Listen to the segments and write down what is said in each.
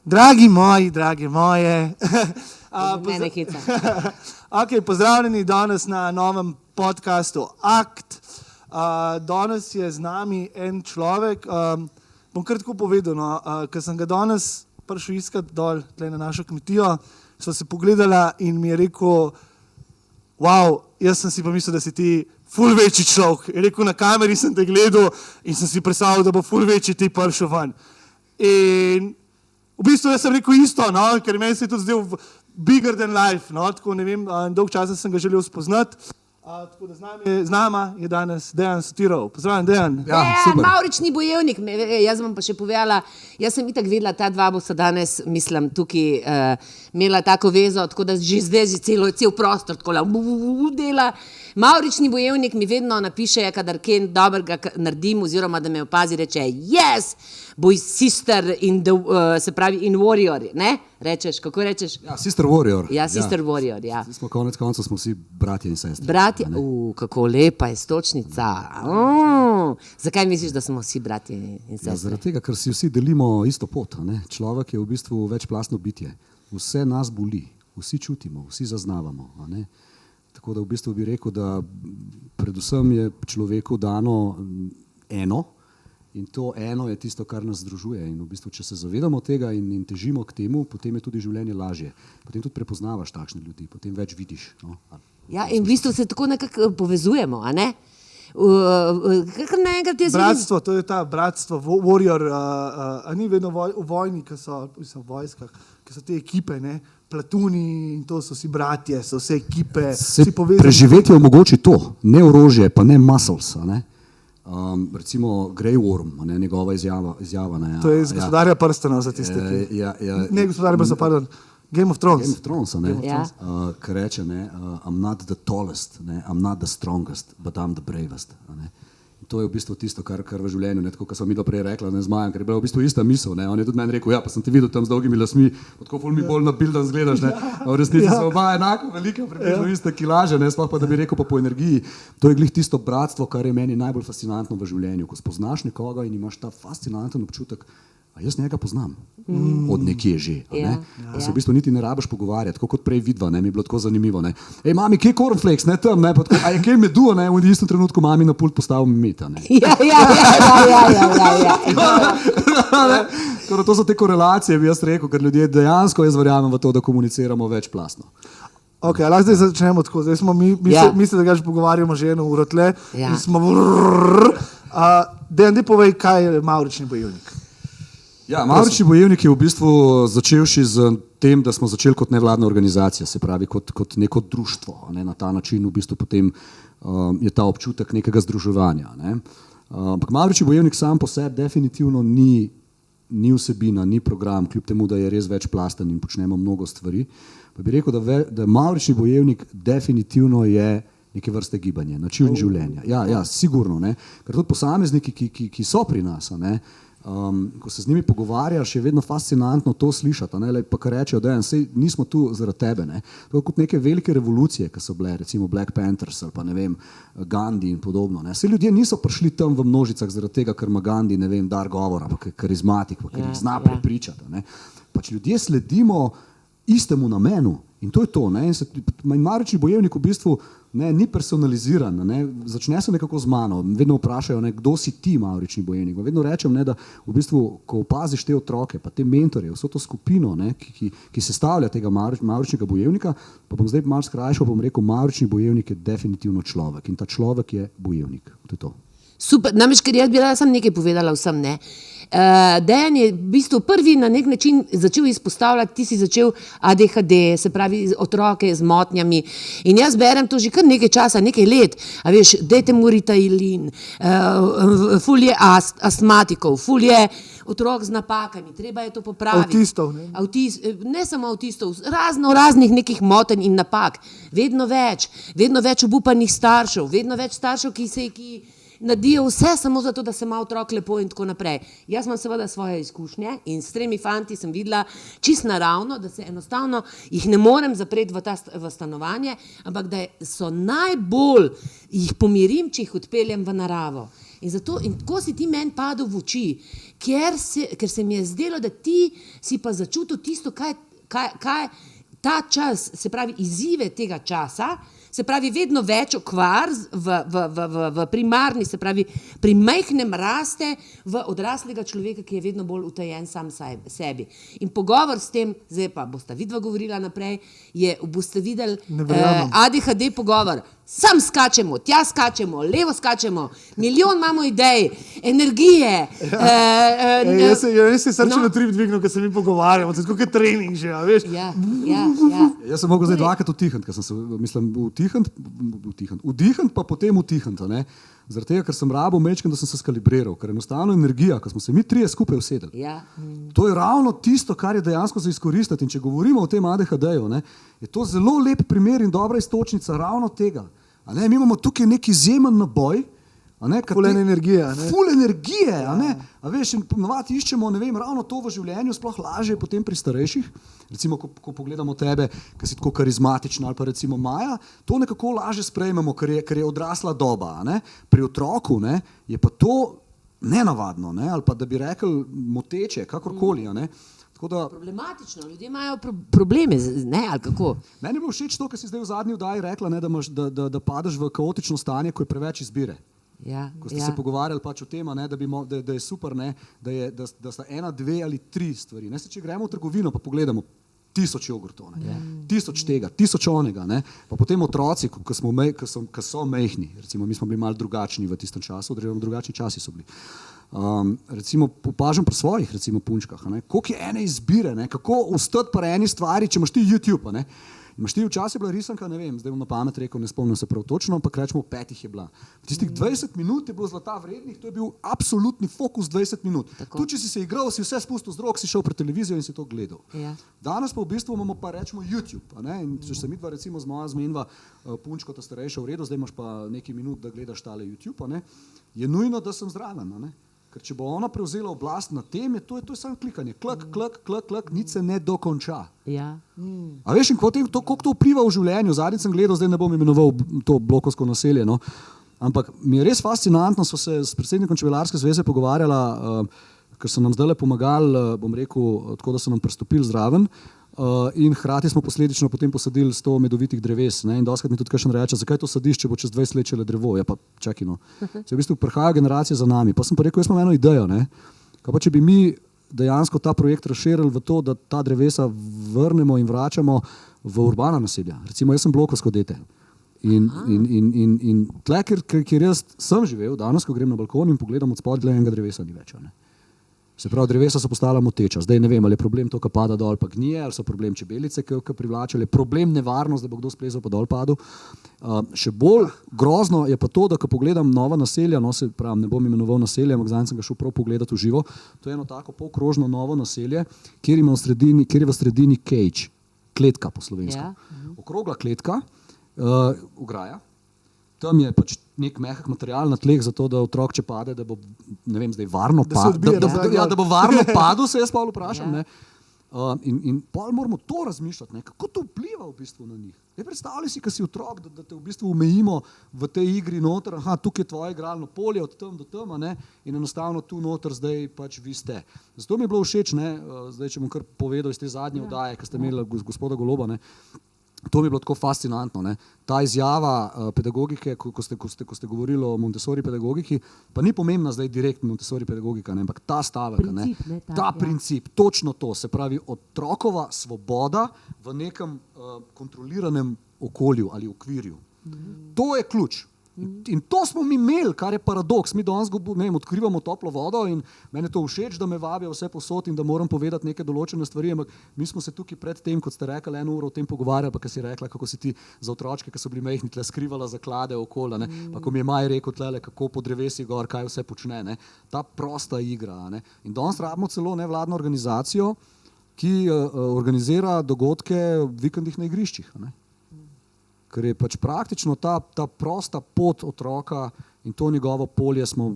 Dragi moje. Mene heca. Okay, pozdravljeni danes na novem podcastu Akt. Danes je z nami en človek, bom kar tako povedal, no, ker sem ga danes prišel iskat dol tle na našo kmetijo, sva se pogledala in mi je rekel, wow, jaz sem si pa mislil, da si ti ful večji človek. Je rekel, na kameri sem te gledal in sem si predstavljal, da bo ful večji ti prišel ven. In v bistvu jaz sem rekel isto, no, ker meni se je tudi zdel bigger than life, no, tako ne vem, dolg časa sem ga želel spoznati. Tako da z nama je danes Dejan Sotirov. Pozdravljen, Dejan. Dejan, Mavrični bojevnik. Jaz vam pa še povedala, jaz sem itak vedela, ta dva bo se danes, mislim, tukaj imela tako vezo, tako da že zdaj cel prostor tako dela. Mavrični bojevnik mi vedno napiše, kadar kaj dobrega naredim, oziroma da me opazi, reče, yes, boj sister in the, se pravi in warrior, ne? Rečeš, kako rečeš? Ja, sister warrior. Ja, sister warrior, ja. Smo konec koncev, smo vsi bratje in sestre. Bratje, kako lepa je stočnica. Zakaj misliš, da smo vsi bratje in sestre? Ja, zaradi tega, ker si vsi delimo isto pot, ne? Človek je v bistvu večplastno bitje. Vse nas boli, vsi čutimo, vsi zaznavamo, a ne? Tako da v bistvu bi rekel, da predvsem je človeku dano eno in to eno je tisto, kar nas združuje. In v bistvu, če se zavedamo tega in težimo k temu, potem je tudi življenje lažje. Potem tudi prepoznavaš takšne ljudi, potem več vidiš. No? Ja, in v bistvu se tako nekako povezujemo, a ne? Bratstvo, to je ta bratstvo, warrior, a ni vedno v vojni, ki so v vojskah, ki so te ekipe, ne? Platuni in to so vsi bratje, so vse ekipe. Preživetje omogoči to, ne orožje, pa ne muscles. Ne? Recimo Grey Worm, ne, njegova izjava. Ne, to je iz Gospodarja prstanov za tiste, ki... Ne, Gospodarja prstanov, pardon. Game of Thrones. Game of Thrones, ne? Ki reče, ne, I'm not the tallest, ne, I'm not the strongest, but I'm the bravest. Ne? To je v bistvu tisto, kar v življenju, ne, tako, kar sem mi prej rekla, ne zmajam, ker je bila v bistvu ista misel. Ne. On je tudi meni rekel, ja, pa sem te videl tam z dolgimi lasmi, tako ful mi bolj nabildan zgledaš. Ne. V resnici so oba enako velike, približno iste kilaže, ne, sploh pa da bi rekel pa po energiji. To je glih tisto bratstvo, kar je meni najbolj fascinantno v življenju, ko spoznaš nekoga in imaš ta fascinanten občutek, a jaz njega poznam, od nekje že. Ne? Se v bistvu niti ne rabiš pogovarjati, tako kot prej vidva, ne, mi je bilo tako zanimivo. Ne? Ej, mami, kje je cornflakes, ne, tam, ne, pa tako, a je kje medu, ne, v istem trenutku mami na pult postavil meta, ne. To so te korelacije, bi jaz rekel, ker ljudje dejansko, jaz verjamem v to, da komuniciramo večplastno. Ok, lahko zdaj začnemo tako, zdaj smo mislili, da ga že pogovarjamo že eno uro tle, in smo Dejan, povej, kaj je Mavrični bojevnik. Ja, Mavrični bojevnik je v bistvu začelši z tem, da smo začeli kot nevladna organizacija, se pravi kot neko društvo. Ne? Na ta način v bistvu potem je ta občutek nekega združevanja. Ne? Ampak Mavrični bojevnik sam po sebi definitivno ni vsebina, ni program, kljub temu, da je res večplasten in počnemo mnogo stvari. Pa bi rekel, da Mavrični bojevnik definitivno je neke vrste gibanje, način življenja. Ja, sigurno. Ne? Ker tudi posamezniki, ki so pri nas, ne? Ko se z njimi pogovarjaš, je vedno fascinantno to slišati, ne? Pa kar rečejo, da nismo tu zaradi tebe. Ne? To je kot neke velike revolucije, ki so bile, recimo Black Panthers ali pa ne vem, Gandhi in podobno. Ne? Vsi ljudje niso prišli tam v množicah zaradi tega, ker ima Gandhi, ne vem, dar govora, pa karizmatik, pa ker jih zna prepričati. Ne? Pač ljudje sledimo istemu namenu in to je to. Ne? In Mavrični bojevnik v bistvu ni personaliziran, ne? Začne se nekako z mano, vedno vprašajo, ne, kdo si ti, Mavrični bojevnik. Vedno rečem, ne, da v bistvu, ko opaziš te otroke, pa te mentorje, vso to skupino, ne, ki sestavlja tega Mavričnega bojevnika, pa bom zdaj malo skrajšal, bom rekel, Mavrični bojevnik je definitivno človek in ta človek je bojevnik. To je to. Super, namreč, ker jaz bi rada sam nekaj povedala vsem, ne. Dejan je v bistvu prvi na nek način začel izpostavljati, ti si začel ADHD, se pravi otroke z motnjami in jaz berem to že kar nekaj časa, nekaj let, a veš, dajte mu Ritalin, ful je astmatikov, ful je otrok z napakami, treba je to popraviti. Avtistov, ne? Ne samo avtistov, raznih nekih motenj in napak, vedno več obupanih staršev, vedno več staršev, ki naredijo vse samo zato, da se ima otrok lepo in tako naprej. Jaz imam seveda svoje izkušnje in s 3 fanti sem videla čisto naravno, da se enostavno jih ne morem zapreti v stanovanje, ampak da so najbolj, jih pomirim, če jih odpeljem v naravo. In tako si ti meni padel v oči, ker se mi je zdelo, da ti si pa začutil tisto, kaj ta čas, se pravi izzive tega časa, se pravi vedno več okvar v primarni, se pravi pri majhnem raste v odraslega človeka, ki je vedno bolj utajen sam sebi. In pogovor s tem, zdaj pa bosta vidva govorila naprej, boste videli ADHD pogovor. Sam skačemo, tja skačemo, levo skačemo, milijon imamo idej, energije. Jaz se srčno trip dvignil, ker se mi pogovarjamo, to je kot trening že, veš? Ja. Jaz sem mogel zdaj dvakrat utihniti, ker sem se, mislim, vdihniti, pa potem utihniti, ne? Zaradi tega, ker sem rabil mečken, da sem se skalibriral, ker enostavno energija, ko smo se mi trije skupaj usedeli. Ja. To je ravno tisto, kar je dejansko za izkoristiti. In če govorimo o tem ADHD-ju, je to zelo lep primer in dobra istočnica ravno tega. Mi imamo tukaj nek izjemen naboj, Ful energije. Ful energije, a veš, in ponovadi iščemo, ne vem, ravno to v življenju, sploh lažje potem pri starejših, recimo, ko pogledamo tebe, ki si tako karizmatična, ali pa recimo Maja, to nekako lažje sprejmemo, ker je odrasla doba, Pri otroku, je pa to nenavadno, ali pa da bi rekel moteče, kakorkoli, Problematično, ljudje imajo probleme, ali kako? Meni je bilo všeč to, kar si zdaj v zadnji oddaji rekla, da padeš v kaotično stanje, ko je preveč izbire. Ko ste se pogovarjali pač o tem, da je super, da sta ena, dve ali tri stvari. Če gremo v trgovino pa pogledamo 1000 jogurtov, 1000 tega, 1000 onega, pa potem otroci, ki so majhni, recimo mi smo bili malo drugačni v tistem času, drugačni časi so bili. Recimo opažam pri svojih punčkah, koliko je ene izbire, kako ostati pri eni stvari, če imaš ti YouTube, imaš ti včasih bila risanka, ne vem, zdaj bom na pamet rekel, ne spomnim se prav točno, ampak rečemo 5 je bila. Tistih 20 minut je bilo zlata vrednih, to je bil absolutni fokus 20 minut. Tu, če si se igral, si vse spustil z rok, si šel pred televizijo in si to gledal. Danes pa v bistvu imamo pa rečemo YouTube, in če se midva recimo z moja zmenjva punčko ta starejša v redu, zdaj imaš pa nekaj minut, da gledaš tale YouTube, je nujno, da sem zraven, ker če bo ona prevzela oblast na tem, to je samo klikanje. Klak, nič se ne dokonča. A veš, in koliko to vpliva v življenju? Zadnjič sem gledal, zdaj ne bom imenoval to blokovsko naselje, ampak mi je res fascinantno, so se s predsednikom Čebelarske zveze pogovarjala, ker so nam zdajle pomagali, bom rekel, tako da so nam pristopili zraven, in hkrati smo posledično potem posadili 100 medovitih dreves. In doskrat mi tudi kakšen reče, zakaj to sadiš, če bo čez 20 let šele drevo. Ja pa čakaj, Se v bistvu prihaja generacija za nami. Pa sem pa rekel, jaz imam eno idejo, Kaj pa če bi mi dejansko ta projekt razširili v to, da ta drevesa vrnemo in vračamo v urbana naselja. Recimo, jaz sem blokovsko dete. In tle, ker jaz sem živel, danes, ko grem na balkon in pogledam od spod, enega drevesa ni več. Se pravi, drevesa so postala moteča. Zdaj ne vem, ali je problem to, ki pada dol pa gnije, ali so problem čebelice, ki privlačajo, ali je problem nevarnost, da bo kdo splezal pa dol padel. Še bolj grozno je pa to, da ko pogledam nova naselja, se pravi, ne bom imenoval naselja, ampak zdaj sem ga šel prav pogledati v živo, to je eno tako polkrožno novo naselje, kjer je v sredini cage, kletka po slovensko. Okrogla kletka, ograja. Tam je pač nek mehak material na tleh, zato da otrok, če pade, da bo, ne vem, zdaj varno padel. Da bo varno padel, se jaz pa vprašam. In pol moramo to razmišljati, kako to vpliva v bistvu na njih. Predstavljaj si, ko si otrok, da te v bistvu omejimo v tej igri noter, tukaj je tvoje igralno polje, od tam do tam, in enostavno tu noter zdaj pač vi ste. Zato mi je bilo všeč, zdaj če bom kar povedal iz te zadnje oddaje, ki ste imeli gospoda Goloba, to mi je bilo tako fascinantno. Ta izjava pedagogike, ko ste govorili o Montessori pedagogiki, pa ni pomembna zdaj direktno Montessori pedagogika, ampak ta stavek, ta princip, točno to, se pravi otrokova svoboda v nekem kontroliranem okolju ali okvirju. To je ključ. In to smo mi imeli, kar je paradoks. Mi danes odkrivamo toplo vodo in meni je to všeč, da me vabijo vse posod in da moram povedati neke določene stvari, ampak mi smo se tukaj pred tem, kot ste rekli, 1 uro o tem pogovarjali, pa ki si rekla, kako si ti za otročke, ki so bili majhni, tle skrivala zaklade okoli, pa ko mi je Maj rekel tlele, kako po drevesi gor, kaj vse počne, ta prosta igra. In danes rabimo celo nevladno organizacijo, ki organizira dogodke v vikendih na igriščih. Ker je pač praktično ta prosta pot otroka in to njegovo polje smo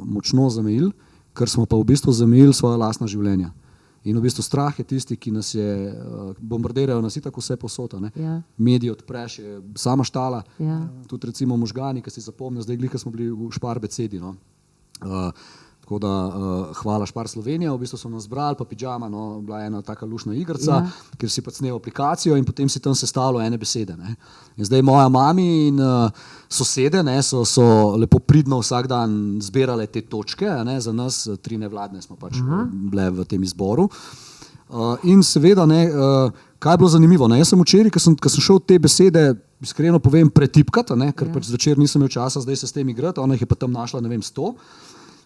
močno zamejili, ker smo pa v bistvu zamejili svoja lastna življenja. In v bistvu strah je tisti, ki nas je, bombardirajo nas itak vse posod. Ja. Mediji odpreš, je sama štala, tudi recimo možgani, ki si zapomnijo, zdaj glih, ko smo bili v Šparbecedi. No. Tako da hvala Špar Slovenija, v bistvu so nas zbrali, pa pidžama, no, bila je ena taka lušna igrica, kjer si pa snel aplikacijo in potem si tam sestavljal ene besede. Ne. In zdaj moja mami in sosede so lepo pridno vsak dan zbirale te točke, ne, za nas 3 nevladne smo pač bile v tem izboru. In seveda, ne, kaj je bilo zanimivo, ne, jaz sem včeraj, ko sem šel te besede, iskreno povem, pretipkati, ne, ker pač zvečer nisem imel časa zdaj se s tem igrati, ona jih je pa tam našla, ne vem, 100.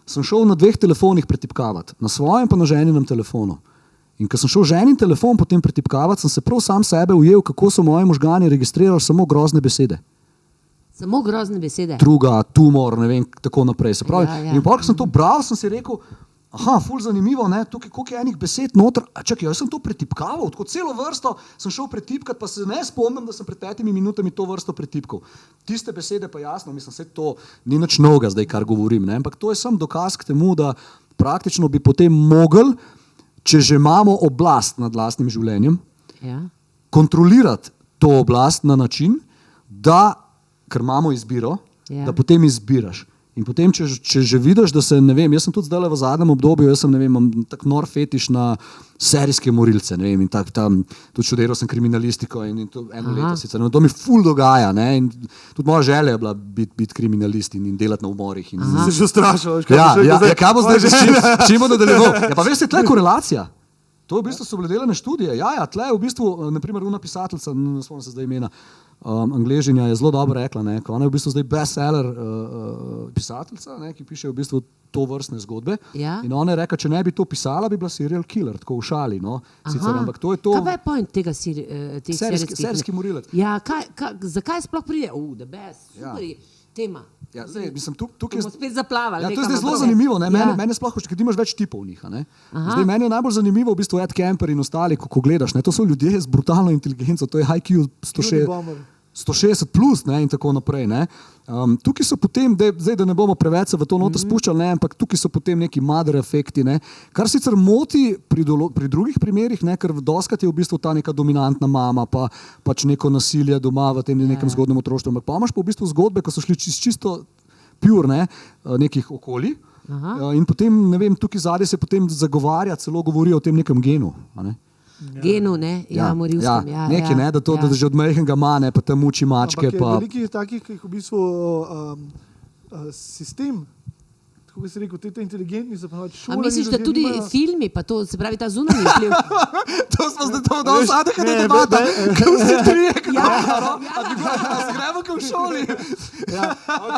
Sem šel na 2 telefonih pretipkavati, na svojem pa na ženinem telefonu. In ko sem šel ženin telefon potem pretipkavati, sem se prav sam sebe ujel, kako so moji možgani registrirali samo grozne besede. Samo grozne besede? Druga, tumor, ne vem, tako naprej. Se pravi, in ko sem to bral, sem si rekel, aha, ful zanimivo, ne, tukaj koliko je enih besed noter, čakaj, jaz sem to pretipkaval, tako celo vrsto sem šel pretipkati, pa se ne spomnim, da sem pred 5 minutami to vrsto pretipkal. Tiste besede pa jasno, mislim, se to ni nič novega zdaj, kar govorim, ne, ampak to je sam dokaz k temu, da praktično bi potem mogli, če že imamo oblast nad lastnim življenjem, kontrolirati to oblast na način, da, ker imamo izbiro, da potem izbiraš. In potem, če že vidiš, da se, ne vem, jaz sem tudi zdaj v zadnjem obdobju, jaz sem, ne vem, imam tak nor fetiš na serijske morilce, ne vem, in tak tam, tudi študiral sem kriminalistiko in to eno leto sicer, no, to mi ful dogaja, ne, in tudi moja želja je bila biti kriminalist in delati na umorih. Se že ustrašil, kaj bo zdaj že s čim bo nadaljeval? Ja, pa veš, tle je korelacija. To v bistvu so bile delane študije. Ja, tle je v bistvu, naprimer, una pisateljca, ne spomnim se zdaj imena, Angležinja je zelo dobro rekla, ne, ona je v bistvu zdaj bestseller pisateljca, ne, ki piše v bistvu to vrstne zgodbe. In ona je rekla, če ne bi to pisala, bi bila serial killer, tako v šali. No. Sicer, ampak to je to... Kaj pa je point tega serijski morilec. Ja, zakaj sploh pride? The best, super tema. Ja, zdaj, mislim, tukaj bomo spet zaplavali. Ja, to je zdaj zelo zanimivo, ne? Mene sploh hoče, ker ti imaš več tipov njih. Zdaj, meni je najbolj zanimivo v bistvu Ed Kemper in ostali, ko gledaš, ne? To so ljudje z brutalno inteligenco, to je IQ 160 plus, ne? In tako naprej. Ne? Tukaj so potem, zdaj, da ne bomo preveč se v to noto spuščali, ne? Ampak tukaj so potem neki mother efekti, ne? Kar sicer moti pri drugih primerih, ne? Ker doskrat je v bistvu ta neka dominantna mama, pa pač neko nasilje doma v tem nekem zgodnem otroštvu. Ampak pa imaš pa v bistvu zgodbe, ko so šli čisto pure, ne? Nekih okolij. In potem, ne vem, tukaj zadaj se potem zagovarja, celo govori o tem nekem genu. Ne? Genu, ne? Ja, morilskem. Nekaj, ne, da že od majhnega ima, ne, pa tam uči mačke. Ampak je velikih takih, ki jih v bistvu sistem, tako bi se rekel, te inteligentni so pa noč šole. A misliš, da tudi filmi, pa to, se pravi ta zunanji vpliv? To smo zdaj to dal zadnje, kada je debata. Kaj vsi trije, a gremo kaj v šoli.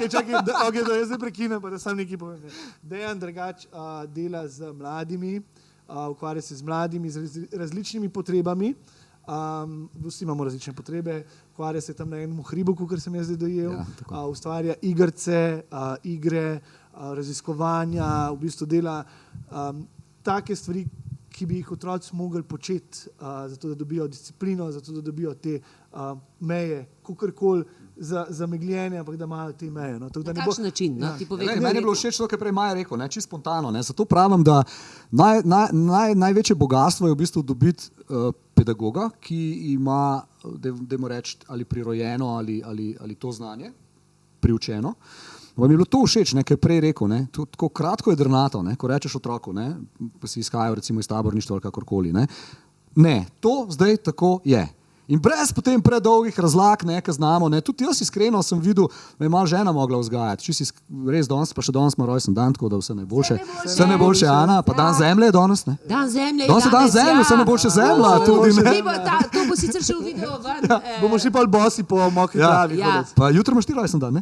Čakaj, da jaz zdaj prekinem, pa da sam nekaj povem. Dejan drugač dela z mladimi, ukvarja se z mladimi, z različnimi potrebami. Vsi imamo različne potrebe, ukvarja se tam na enem hribu, kot sem jaz zdaj dojel, ustvarja igrice, igre, raziskovanja, v bistvu dela take stvari, ki bi jih otroci mogli početi, zato da dobijo disciplino, zato da dobijo te meje, kakorkoli zamegljene, ampak da imajo te meje. No. Na kakšen način? No? Meni je bilo všeč to, kar prej Maja rekel, čisto spontano. Ne. Zato pravim, da največje bogatstvo je v bistvu dobiti pedagoga, ki ima, dajmo reči, ali prirojeno, ali to znanje, priučeno. Vam je bilo to všeč, ne, kaj je prej rekel, ne, tako kratko je drnato, ne, ko rečeš otroku, ne, pa si izhajajo recimo iz taborništva ali kakorkoli. Ne, to zdaj tako je. In brez potem predolgih razlag, nekaj znamo, ne. Tudi jaz iskreno sem videl, me je malo žena mogla vzgajati. Čisto res danes, pa še danes ima rojsten dan, tako da vse najboljše. Vse najboljše, Ana, pa dan zemlje je danes, ne? Dan zemlje je danes. Dan zemlje, vse najboljše zemlja. To bo sicer šel video ven. Bomo šli pa bosi po mokri travi. Pa jutro imaš ti rojsten dan, ne?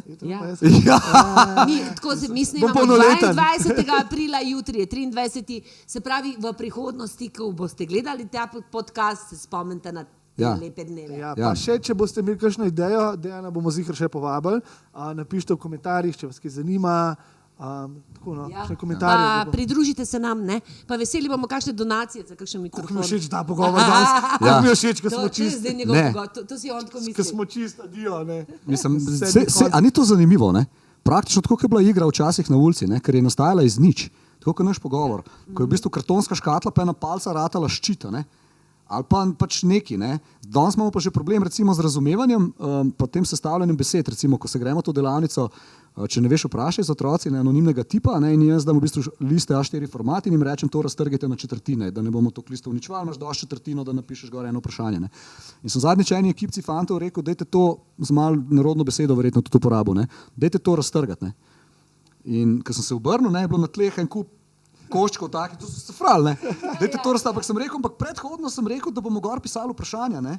Tako se mislim, imamo 22. aprila, jutri je 23. Se pravi, v prihodnosti, ko boste gledali ta podcast, se spomnite na lepe dneve. Pa še, če boste imeli kakšno idejo, Dejana bomo ziher še povabili, napišite v komentarjih, če vas kaj zanima, tako no, še komentarje. Pa pridružite se nam, ne? Pa veseli bomo kakšne donacije za kakšen mikrofon. Kako mi je všeč ta pogovor danes? Kako mi je všeč, ko smo čist? To si on tako misli. Ko smo čist, adijo, ne? A ni to zanimivo, ne? Praktično tako, kot je bila igra včasih na ulici, ne? Ker je nastajala iz nič. tako kot naš pogovor, ko je v bistvu kartonska škatla pa ena palca ratala ščita, ne? Ali pa pač neki. Ne? Danes imamo pa že problem recimo z razumevanjem, pa tem sestavljanjem besed, recimo, ko se gremo to delavnico, če ne veš, vprašaj z otroci anonimnega tipa, ne, in jaz dam v bistvu liste A4 format in jim rečem, to raztrgajte na četrtine, da ne bomo to listo uničevali, imaš dosti četrtino, da napišeš gor eno vprašanje. Ne. In sem zadnjič eni ekipci fantov rekel, dajte to z malo narodno besedo verjetno tudi uporabo, ne, dajte to raztrgati. Ne. In ko sem se obrnil, ne, je bilo na tleh en kup koščkov taki, to so se frali, ne. Dajte to raztrgati, ampak sem rekel, predhodno sem rekel, da bomo gor pisali vprašanja, ne.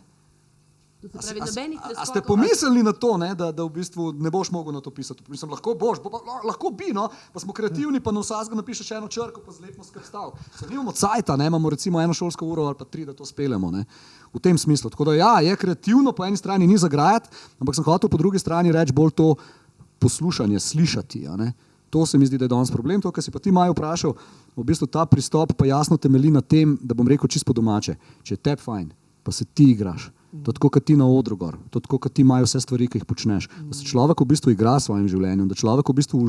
A ste pomislili na to, ne, da v bistvu ne boš mogel na to pisati? Mislim, lahko boš, lahko bi, no, pa smo kreativni, pa na vsakega napišeš eno črko, pa zlepimo skrb stav. Nimamo cajta, ne, imamo recimo eno šolsko uro ali pa 3, da to speljemo, ne, v tem smislu. Tako da ja, je kreativno, po eni strani ni zagrajati, ampak sem hotel po drugi strani reči bolj to poslušanje, slišati, a ne. To se mi zdi, da je danes problem. To, kar si pa ti Maj vprašal, v bistvu ta pristop pa jasno temelji na tem, da bom rekel čisto po domače. Če je tebi fajn, pa se ti igraš, to tako, kot ti na odru gor, to tako, kot ti imajo vse stvari, ki jih počneš. Da se človek v bistvu igra s svojim življenjem, da človek v bistvu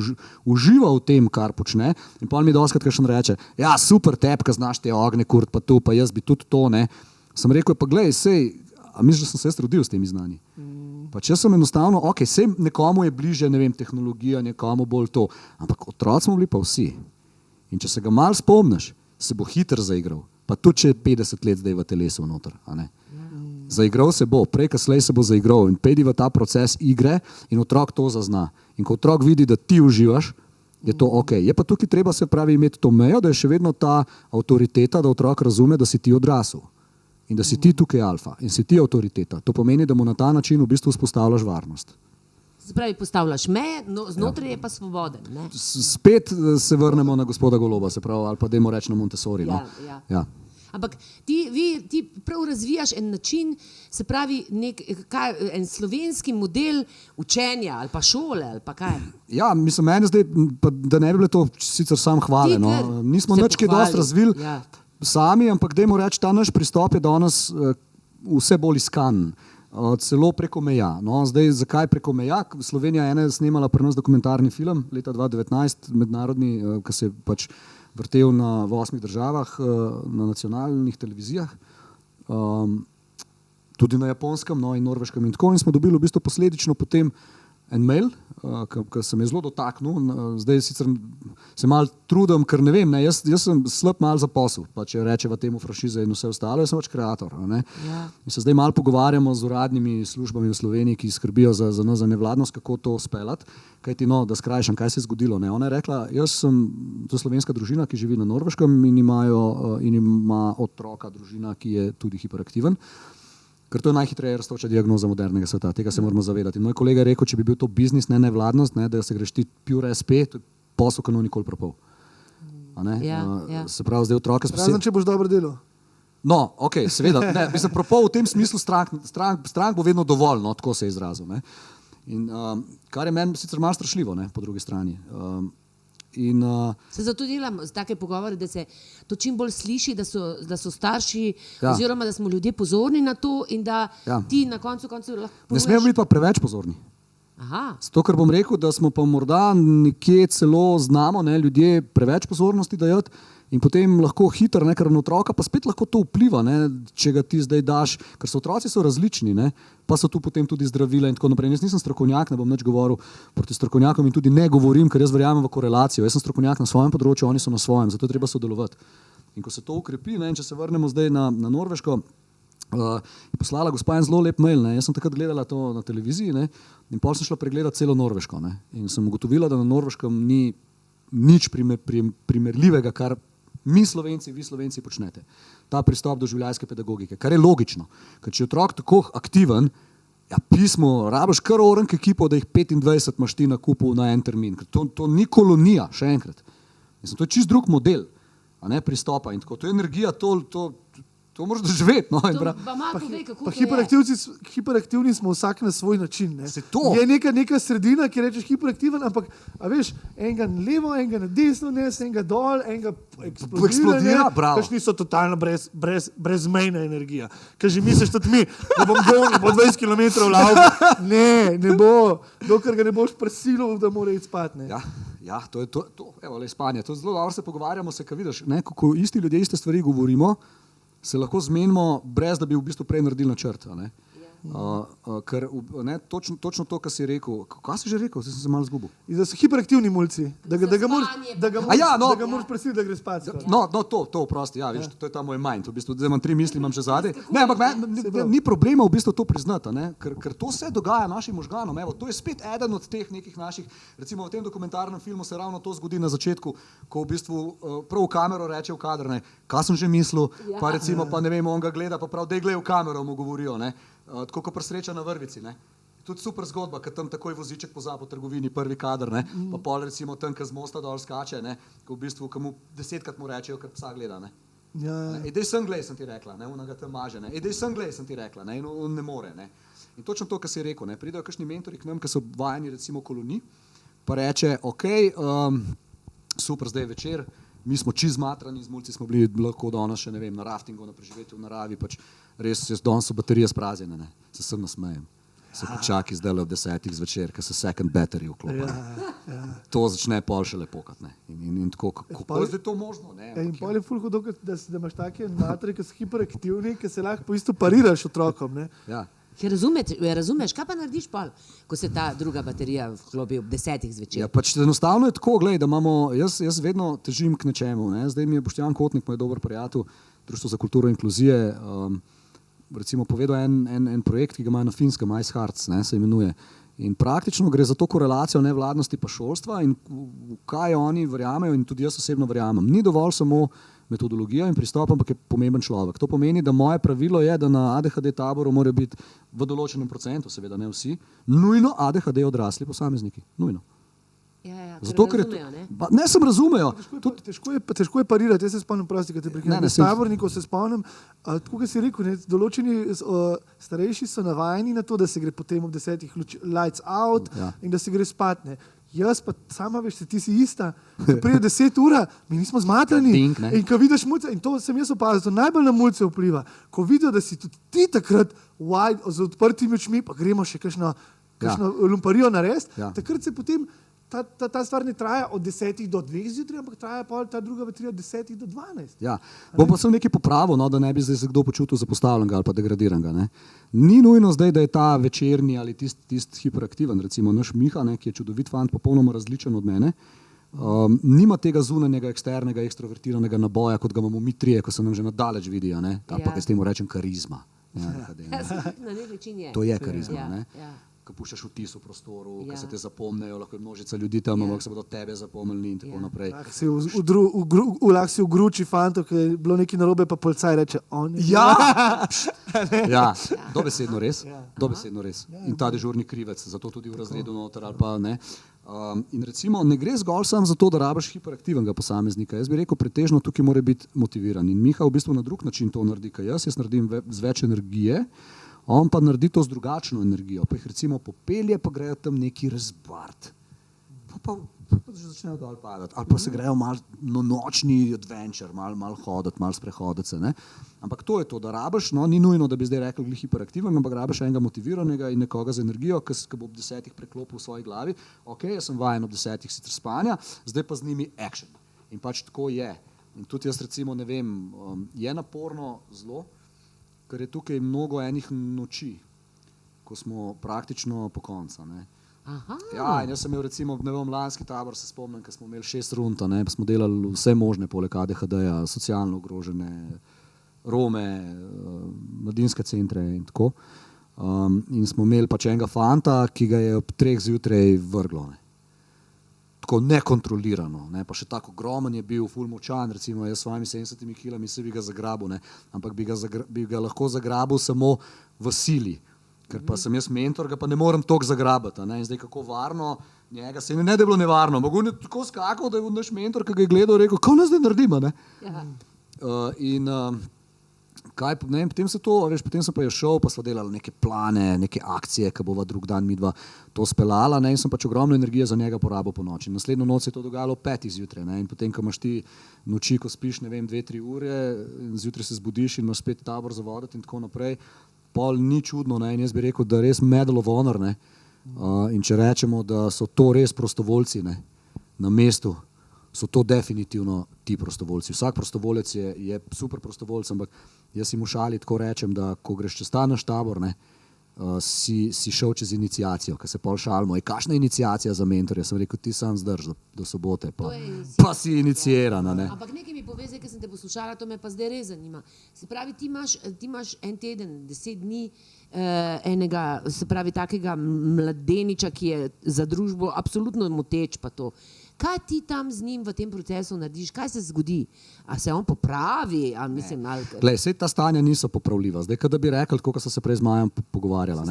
uživa v tem, kar počne. In pa mi dostikrat kakšen reče, ja, super, tebi, ki znaš te ogne, kurt, pa to, pa jaz bi tudi to, ne. Sem rekel, pa glej, sej, a misliš, da sem se jaz rodil s temi znanji? Pa če sem enostavno, ok, sej nekomu je bliže, ne vem, tehnologija, nekomu bolj to, ampak otroci smo bili pa vsi. In če se ga malo spomniš, se bo hitro zaigral, pa tudi če je 50 let zdaj v telesu noter, a ne. Zaigral se bo, prej kaslej se bo zaigral in pedi v ta proces igre in otrok to zazna. In ko otrok vidi, da ti uživaš, je to ok. Je pa tukaj treba se pravi imeti to mejo, da je še vedno ta avtoriteta, da otrok razume, da si ti odrasel. In da si ti tukaj alfa in si ti avtoriteta. To pomeni, da mu na ta način v bistvu vzpostavljaš varnost. Se pravi, postavljaš meje, no, znotraj je pa svoboden. Ne? Spet se vrnemo na gospoda Goloba, se pravi, ali pa dajmo reči na Montessori. Ja, no? ja. Ja. Ampak ti prav razvijaš en način, se pravi, en slovenski model učenja ali pa šole ali pa kaj. Ja, mislim, meni zdaj, da ne bi bilo to sicer sam hvale. No? Nismo nič kaj dosti razvili. Ja. Sami, ampak dajmo reči, ta naš pristop je danes vse bolj iskan, celo preko meja. No, zdaj, zakaj preko meja? Slovenija je snemala pri nas dokumentarni film leta 2019, mednarodni, ki se je pač vrtel v 8 državah, na nacionalnih televizijah, tudi na Japonskem, no, in Norveškem in tako. In smo dobili v bistvu posledično potem en mail, ki se me zelo dotaknil. Zdaj sicer se malo trudim, ker ne vem, ne, jaz sem slab malo za posel, pa če rečeva temu franšize in vse ostalo, jaz sem pač kreator. Ne. Ja. In se zdaj malo pogovarjamo z uradnimi službami v Sloveniji, ki skrbijo za nevladnost, kako to speljati. Kajti, no, da skrajšam, kaj se je zgodilo. Ne. Ona je rekla, jaz sem to slovenska družina, ki živi na Norveškem in ima otroka družina, ki je tudi hiperaktiven. Ker to je najhitreje rastoča diagnoza modernega sveta, tega se moramo zavedati. In moj kolega je rekel, če bi bil to biznis, ne nevladnost, ne, da se greš ti pure SP, to je posel, ki ni nikoli propol. Ja, ja. Se pravi, zdaj otroke Razen, če boš dobro delal. No, ok, seveda, ne, mislim, propol v tem smislu strank bo vedno dovolj, no, tako se je izrazil. Ne. In kar je meni sicer malo strašljivo, ne, po drugi strani. Se zato delam take pogovore, da se to čim bolj sliši, da so starši, ja, oziroma da smo ljudje pozorni na to in da ja, ti na koncu lahko poveš. Ne smemo biti pa preveč pozorni. Aha. Zato, ker bom rekel, da smo pa morda nekje celo znamo, ne, ljudje preveč pozornosti dajati in potem lahko hitro, ne, ker na otroka pa spet lahko to vpliva, ne, če ga ti zdaj daš, ker so otroci različni, ne, pa so tu potem tudi zdravila in tako naprej. Jaz nisem strokovnjak, ne bom nič govoril proti strokovnjakom in tudi ne govorim, ker jaz verjamem v korelacijo. Jaz sem strokovnjak na svojem področju, oni so na svojem, zato je treba sodelovati. In ko se to ukrepi, ne, in če se vrnemo zdaj na Norveško, je poslala gospa en zelo lep mail, ne. Jaz sem takrat gledala to na televiziji, ne, in potem sem šla pregledati celo Norveško, ne, in sem ugotovila, da na Norveškem ni nič primerljivega, kar mi Slovenci, vi Slovenci počnete. Ta pristop do življenjske pedagogike, kar je logično. Ker če je otrok tako aktiven, ja, pismo, rabiš kar orank ekipo, da jih 25 imaš ti na kupu na en termin. Ker to ni kolonija, še enkrat. Mislim, to je čist drug model, a ne, pristopa. In tako, to je energija, to moraš doživeti. No, hiperaktivni smo vsak na svoj način. Ne. Je neka sredina, ki rečeš hiperaktiven, ampak a veš, enega na levo, enega na desno, enega dol, enega eksplodira, kakšni so totalno brezmejna energija. Kaj že misliš tudi mi, da bom gonil po 20 km lavko? Ne bo, dokler ga ne boš prisilil, da mora iti spat. Ne. Ja. Ja, to je to, evo, le spanje. To je zelo dobro, se pogovarjamo, se, kaj vidiš, ne, ko isti ljudje iste stvari govorimo, se lahko zmenimo, brez da bi v bistvu prej naredili načrt. Ker točno to, kar si rekel, kaj si že rekel, zdaj sem se malo zgubil. Da so hiperaktivni mulci, da ga moraš presiti, da gre spat. No, to prosti, ja, vidiš, to je ta moj mind, v bistvu, zdaj imam 3 misli, imam že zadaj. Ne, ampak ni problema v bistvu to priznati, ker to se dogaja našim možganom, evo, to je spet eden od teh nekih naših, recimo v tem dokumentarnem filmu se ravno to zgodi na začetku, ko v bistvu prav v kamero reče v kader, ne, kaj sem že mislil, pa recimo, pa ne vem, on ga gleda, pa prav, dej gled v kamero, mu govorijo, ne. Tako kot presreča na vrvici. Ne? Tudi super zgodba, ker tam takoj voziček poza po trgovini, prvi kader, ne? Pa pol recimo tam, ki z mosta dol skače, ne? Ko v bistvu, ko mu 10-krat mu rečejo, ker psa gleda. Ne? Edej sem gled, sem ti rekla, ne? Ona ga tam maže. Edej sem gled, sem ti rekla, ne? In on ne more. Ne? In točno to, kar si rekel, ne? Pridejo kakšni mentori k nam, ki so vajeni recimo kolonij, pa reče, ok, super, zdaj je večer, mi smo čisto zmatrani, z mulci smo bili lahko danes še, ne vem, na raftingu, na preživetju v naravi, pač res danes so baterije sprazene, ne, se sem nasmejem. Se počaki zdaj ob 10 zvečer, ker se second battery vklopa. To začne pol šele pokat, ne. In tako, kako je zdaj to možno, ne. In pol je ful hudo, da imaš take materi, ki so hiperaktivni, ki se lahko po isto pariraš otrokom, ne. Ja. Razumeš, kaj pa narediš pol, ko se ta druga baterija vklopi ob 10 zvečer? Ja, pač enostavno je tako, glej, da imamo, jaz vedno težim k nečemu, ne? Zdaj mi je Boštjan Kotnik, moj dober prijatelj, Društvo za kulturo inkluzije, recimo povedal en projekt, ki ga imajo na Finskem, Ice Hearts, ne, se imenuje. In praktično gre za to korelacijo nevladnosti pa šolstva in v kaj oni verjamejo in tudi jaz osebno verjamem. Ni dovolj samo metodologija in pristop, ampak je pomemben človek. To pomeni, da moje pravilo je, da na ADHD taboru mora biti v določenem procentu, seveda ne vsi, nujno ADHD odrasli posamezniki. Nujno. Zato, ker razumejo, ne? Ne sem razumejo. Težko je parirati, jaz se spomnim prosti, kad te prekinem. S tabornikov se spomnim, tako kot si rekel, določeni starejši so navajeni na to, da se gre potem ob 10 lights out in da se gre spat. Ne. Jaz pa sama veš, ti si ista, ko prije 10 ura, mi nismo zmatrani in ko vidiš mulce, in to sem jaz opazil, to najbolj na mulce vpliva, ko vidijo, da si tudi ti takrat z odprtimi očmi, pa gremo še kakšno lumparijo narediti, takrat se potem ta stvar ne traja od 10 do 2 zjutraj, ampak traja pa ta druga baterija od 10 do 12. Ja, bom pa sem nekaj popravil, no, da ne bi zdaj se kdo počutil zapostavljenega ali pa degradiranega. Ne. Ni nujno zdaj, da je ta večerni ali tist hiperaktiven, recimo naš Miha, ne, ki je čudovit fant, popolnoma različen od mene, nima tega zunanjega, eksternega, ekstrovertiranega naboja, kot ga imamo mi trije, ko se nam že nadaleč vidijo, ne, pa jaz temu rečem karizma. To je karizma, ne. Ko puščaš vtis v prostoru, ko se te zapomnejo, lahko je množica ljudi tam, ampak se bodo tebe zapomnili in tako naprej. Lahko si v gruči fantov, ki je bilo nekaj narobe, pa policaj reče, on je. Ja, dobesedno res. In ta dežurni krivec, zato tudi v razredu noter ali pa ne. In recimo ne gre zgolj samo za to, da rabiš hiperaktivnega posameznika. Jaz bi rekel, pretežno tukaj mora biti motiviran. In Miha v bistvu na drug način to naredi, kaj jaz naredim z več energije, on pa naredi to z drugačno energijo, pa jih recimo popelje, pa grejo tam neki razbart. Pa začnejo dol padati. Ali pa se grejo malo nočni adventure, malo hoditi, malo sprehoditi se. Ne? Ampak to je to, da rabiš, no, ni nujno, da bi zdaj rekel glih hiperaktiven, ampak rabiš enega motiviranega in nekoga z energijo, ki bo ob 10 preklopil v svoji glavi. Ok, jaz sem vajen ob 10 sicer spanja, zdaj pa z njimi action. In pač tako je. In tudi jaz recimo, ne vem, je naporno zelo, ker je tukaj mnogo enih noči, ko smo praktično po konca. Ne. Ja, in jaz sem imel recimo, ne vem, lanski tabor, se spomnim, ker smo imeli 6 rund, ne, pa smo delali vse možne poleg ADHD-ja, socialno ogrožene, Rome, mladinske centre in tako. In smo imeli pač enega fanta, ki ga je ob 3 zjutraj vrglo. Ne. Tako nekontrolirano, ne, pa še tako ogromen je bil, ful močan, recimo jaz s svojimi 70 kilami se bi ga zagrabil, ne, ampak bi ga lahko zagrabil samo v sili, ker pa sem jaz mentor, ga pa ne morem toliko zagrabiti, ne, in zdaj kako varno njega se, ne da je bilo nevarno, mogo je tako skakal, da je naš mentor, ki ga je gledal, rekel, kaj nas zdaj naredimo, ne. Kaj, ne, potem se to, veš, potem sem pa je šel, pa sva delala neke plane, neke akcije, ki bova drug dan midva to speljala, ne, in sem pač ogromno energije za njega porabil po noči. Naslednjo noč se je to dogajalo ob 5 zjutraj, ne, in potem, ko imaš ti noči, ko spiš, ne vem, 2-3 ure, in zjutraj se zbudiš in imaš spet tabor za voditi in tako naprej, pol ni čudno, ne, in jaz bi rekel, da res medal of honor, ne, in če rečemo, da so to res prostovoljci, ne, na mestu, so to definitivno ti prostovoljci. Vsak prostovoljec je super prostovoljc, ampak jaz si v šali tako rečem, da ko greš čez ta naš tabor, ne, si šel čez iniciacijo, ker se pol šalimo. Kakšna iniciacija za mentorja? Sem rekel, ti sam zdrž do sobote, pa si iniciiran. Ne? Ampak nekaj mi pove, ker sem te poslušala, to me pa zdaj res zanima. Se pravi, ti imaš en teden, 10 dni enega, se pravi, takega mladeniča, ki je za družbo absolutno moteč pa to. Kaj ti tam z njim v tem procesu narediš? Kaj se zgodi? A se on popravi? Glej, sej ta stanja niso popravljiva. Zdaj, kada bi rekli, tako, ko so se prej z Majem pogovarjala.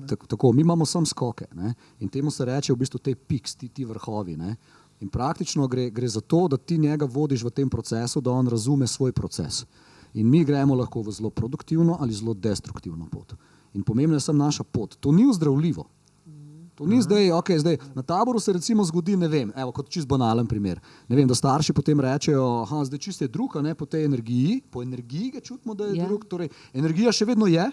Tako, mi imamo sam skoke, ne? In temu se reče v bistvu te piks, ti vrhovi. Ne? In praktično gre za to, da ti njega vodiš v tem procesu, da on razume svoj proces. In mi gremo lahko v zelo produktivno ali zelo destruktivno pot. In pomembna je samo naša pot. To ni ozdravljivo. To ni zdaj, zdaj, na taboru se recimo zgodi, ne vem, evo, kot čist banalen primer, ne vem, da starši potem rečejo, zdaj čist je drug, ne, po tej energiji, po energiji ga čutimo, da je drug, torej energija še vedno je,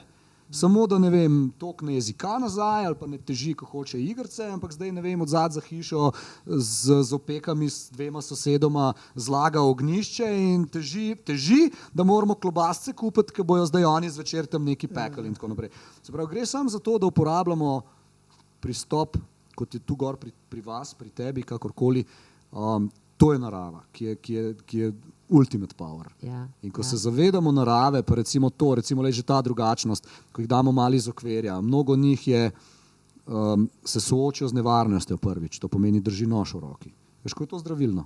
samo da ne vem, tokne jezika nazaj ali pa ne teži, ko hoče igrce, ampak zdaj ne vem, odzad za hišo z opekami s 2 sosedoma zlaga ognjišče in teži, da moramo klobasce kupiti, ker bojo zdaj oni zvečer tam neki pekali in tako naprej. Se pravi, gre samo za to, da uporabljamo pristop, kot je tu gor pri vas, pri tebi, kakorkoli, to je narava, ki je ultimate power. In ko se zavedamo narave, pa recimo že ta drugačnost, ko jih damo malo iz okvirja, mnogo njih se soočijo z nevarnostjo prvič, to pomeni drži nož v roki. Veš, ko je to zdravilno?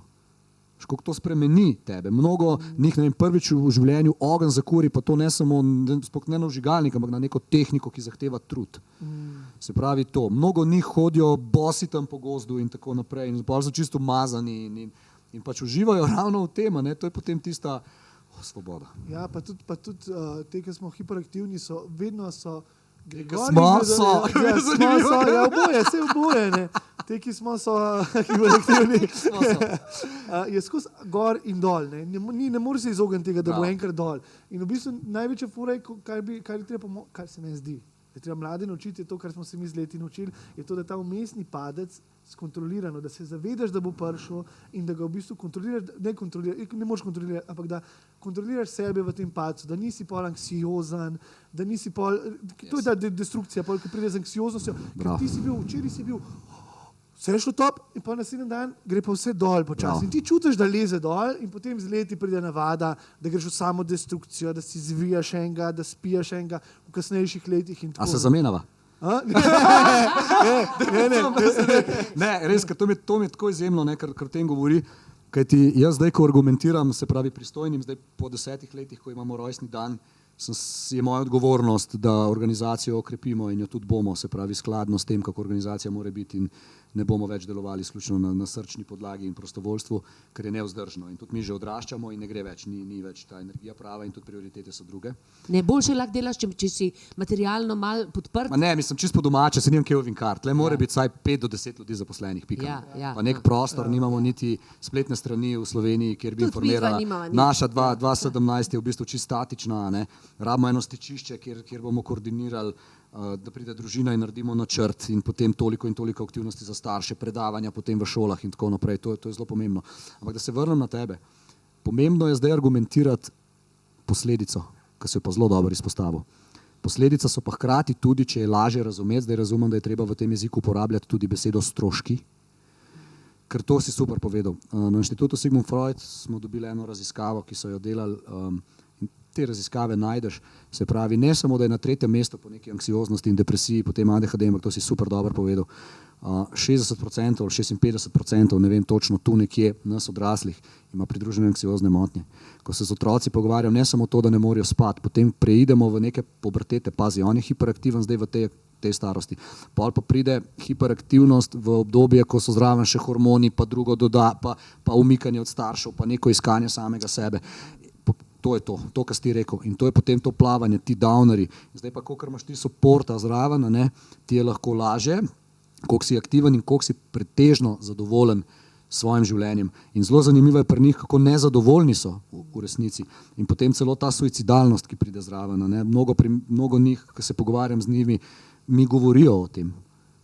Kako to spremeni tebe. Mnogo njih, ne vem, prvič v življenju ogenj zakuri, pa to ne samo ne na vžigalnik, ampak na neko tehniko, ki zahteva trud. Se pravi to. Mnogo njih hodijo bosi tam po gozdu in tako naprej in so čisto umazani in pač uživajo ravno v tem, ne? To je potem tista svoboda. Ja, pa tudi te, ki smo hiperaktivni, vedno so oboje, ne. Te, ki smo hiperaktivni, je skozi gor in dol. Ne moreš se izogniti tega, da bo enkrat dol. In v bistvu največja fura je, kar se meni zdi, da treba mlade naučiti, je to, kar smo se mi z leti naučili, je to, da ta vmesni padec skontrolirano, da se zavedaš, da bo prišel in da ga v bistvu ne moreš kontrolirati, ampak da kontroliraš sebe v tem padcu, da nisi pol anksiozen, da nisi pol, to je ta destrukcija, pol, ko pride z anksioznostjo, ker ti si bil, včeraj si bil, vse je šlo top in pa naslednji dan gre pa vse dol počasi. In ti čutiš, da leze dol in potem z leti pride navada, da greš v samo destrukcijo, da si zvijaš enega, da spijaš enega v kasnejših letih in tako. A se zamenjava? Ne, res, ker to mi je tako izjemno, ker o tem govori, kajti jaz zdaj, ko argumentiram, se pravi pristojnim, zdaj po 10 letih, ko imamo rojstni dan, je moja odgovornost, da organizacijo okrepimo in jo tudi bomo, se pravi skladno s tem, kako organizacija mora biti in ne bomo več delovali izključno na srčni podlagi in prostovoljstvu, ker je nevzdržno. In tudi mi že odraščamo in ne gre več, ni več ta energija prava in tudi prioritete so druge. Ne, boljše lahko delaš, če si materialno malo podprt? Ne, mislim, čisto po domače, se nimam kje ovinkar. Tle mora biti vsaj 5 do 10 ljudi zaposlenih, pika. Pa nek prostor, nimamo niti spletne strani v Sloveniji, kjer bi informirala. Naša 2017 je v bistvu čisto statična, ne. Rabimo eno stičišče, kjer bomo koordinirali, da pride družina in naredimo načrt in potem toliko in toliko aktivnosti za starše, predavanja potem v šolah in tako naprej. To je zelo pomembno. Ampak da se vrnem na tebe. Pomembno je zdaj argumentirati posledico, ki se jo pa zelo dobro izpostavil. Posledica so pa hkrati tudi, če je lažje razumeti, zdaj razumem, da je treba v tem jeziku uporabljati tudi besedo stroški, ker to si super povedal. Na Inštitutu Sigmund Freud smo dobili eno raziskavo, ki so jo delali, te raziskave najdeš, se pravi, ne samo, da je na 3. mestu po neki anksioznosti in depresiji, potem ADHD, ampak to si super dobro povedal, 60% ali 56%, ne vem točno, tu nekje nas odraslih ima pridružene anksiozne motnje. Ko se z otroci pogovarjam, ne samo to, da ne morejo spati, potem preidemo v neke pubertete, pazi, on je hiperaktiven zdaj v tej starosti. Pol pa pride hiperaktivnost v obdobje, ko so zraven še hormoni, pa drugo doda, pa umikanje od staršev, pa neko iskanje samega sebe. To je to, kar si ti rekel. In to je potem to plavanje, ti downeri. Zdaj pa, kolikor imaš ti suporta zraven, ne, ti je lahko laže, koliko si aktiven in koliko si pretežno zadovoljen s svojim življenjem. In zelo zanimivo je pri njih, kako nezadovoljni so v resnici. In potem celo ta suicidalnost, ki pride zraven. Ne. Mnogo njih, ko se pogovarjam z njimi, mi govorijo o tem.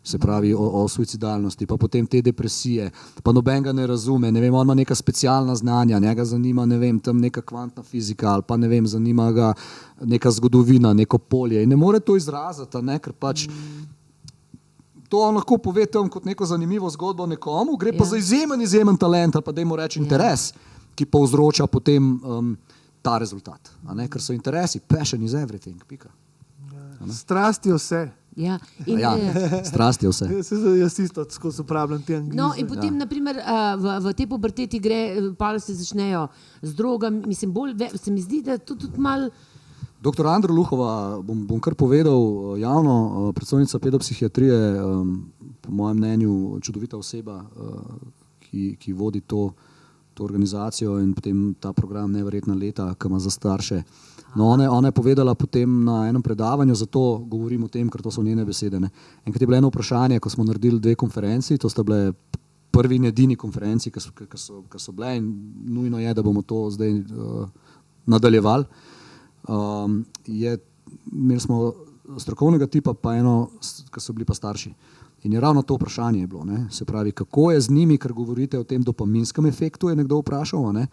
se pravi o suicidalnosti, pa potem te depresije, pa noben ga ne razume, ne vem, on ima neka specialna znanja, njega zanima, ne vem, tam neka kvantna fizika ali pa ne vem, zanima ga neka zgodovina, neko polje in ne more to izraziti, ne, ker pač to on lahko pove tam kot neko zanimivo zgodbo nekomu, gre pa za izjemen talent ali pa dajmo reči interes, ki povzroča potem ta rezultat, a ne, ker so interesi, passion is everything, pika. Strast je vse. Ja, strast je vse. Jaz isto skozi uporabljam te anglize. No, in potem, naprimer, v tej puberteti gre, pa se začnejo z drogami, mislim, se mi zdi, da to tudi malo. Dr. Andra Luhova, bom kar povedal javno, predstojnica pedopsihiatrije, po mojem mnenju čudovita oseba, ki vodi to organizacijo in potem ta program Neverjetna leta, ki ima za starše. No, ona je povedala potem na enem predavanju, zato govorim o tem, ker to so njene besede. Ne. Enkrat je bilo eno vprašanje, ko smo naredili 2 konferenci, to sta bile prvi in edini konferenci, ki so bile in nujno je, da bomo to zdaj nadaljevali. Imeli smo strokovnega tipa, pa eno, ki so bili pa starši. In je ravno to vprašanje bilo, ne. Se pravi, kako je z njimi, ker govorite o tem dopaminskem efektu, je nekdo vprašal, ne.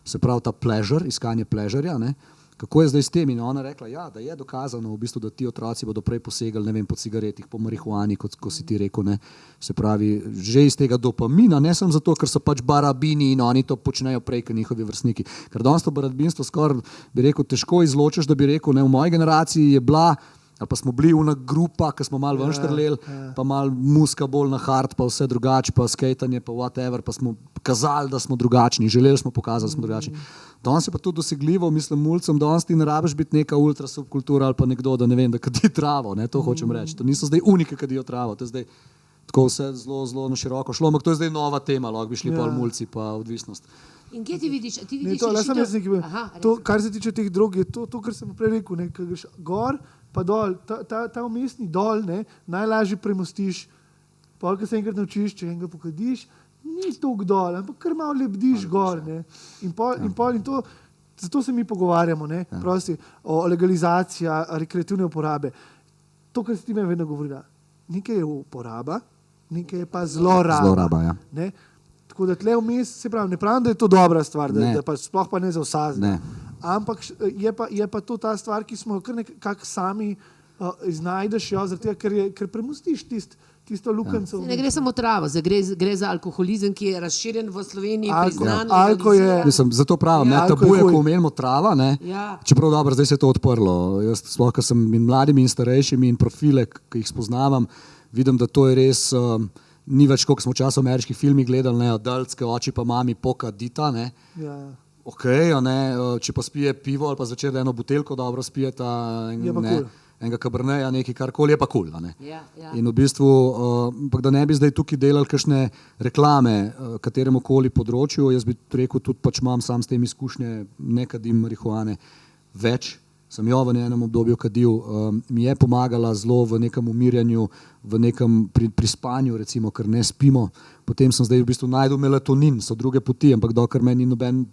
Se pravi, ta pleasure, iskanje pleasureja, ne. Kako je zdaj s tem? In ona rekla, ja, da je dokazano, v bistvu, da ti otroci bodo prej posegali, ne vem, po cigaretih, po marihuani, kot si ti rekel, ne. Se pravi, že iz tega dopamina, ne samo zato, ker so pač barabini in oni to počnejo prej, kot njihovi vrstniki. Ker danes to barabinstvo skoraj, bi rekel, težko izločiš, da bi rekel, ne, v moji generaciji je bila, ali pa smo bili una grupa, ki smo malo venštrleli, pa malo muska bolj na hard, pa vse drugače, pa skejtanje, pa whatever, pa smo kazali, da smo drugačni, želeli smo pokazati, da smo drugačni. Danes je pa to dosegljivo, mislim, mulcem, danes ti ne rabiš biti neka ultra subkultura ali pa nekdo, da ne vem, da kadi travo, ne, to hočem reči. To niso zdaj unike, kadijo travo, to je zdaj tako vse zelo na široko šlo, ampak to je zdaj nova tema, lahko bi šli pol mulci pa odvisnost. In kje ti vidiš? To, kar se tiče teh drog, je to, kar sem prej rekel, ne, kaj greš gor, pa dol, ta umestni dol, ne, najlažje premostiš, pol, ko se enkrat naučiš, če enega pokadiš, ni toliko dol, ampak kar malo lebdiš gor, ne, in to, zato se mi pogovarjamo, ne, prosti, o legalizaciji rekreativne uporabe. To, kar se ti me vedno govori, nekaj je uporaba, nekaj je pa zloraba, ja. Ne. Tako da tle vmes, se pravi, ne pravim, da je to dobra stvar, da pa sploh pa ne za vsazne. Ampak je pa to ta stvar, ki smo kar nekako sami iznajdeš, ker premustiš tisto lukenco. Ne gre samo travo, gre za alkoholizem, ki je razširjen v Sloveniji, priznan. Zato pravim, tabu je, ko omenimo trava, ne, čeprav dobro, zdaj se je to odprlo. Jaz sploh, ko sem in mladimi in starejšimi in profile, ki jih spoznavam, vidim, da to je res... Ni več, koliko smo včasih v ameriških filmih gledali, ne, adultske oči pa mami pokadita, ne. Ja. Okej, ne, če pa spije pivo ali pa začer da eno buteljko dobro spijeta, enega kaberneja, nekaj karkoli, je pa kul, ne. Ja. In v bistvu, da ne bi zdaj tukaj delali kakšne reklame kateremukoli področju, jaz bi rekel, tudi pač imam sam s tem izkušnje, ne kadim marihuane več, sem jo v enem obdobju kadil, mi je pomagala zelo v nekem umirjanju, v nekem pri spanju, recimo, ker ne spimo. Potem sem zdaj v bistvu najdel melatonin, so druge poti, ampak dokler meni noben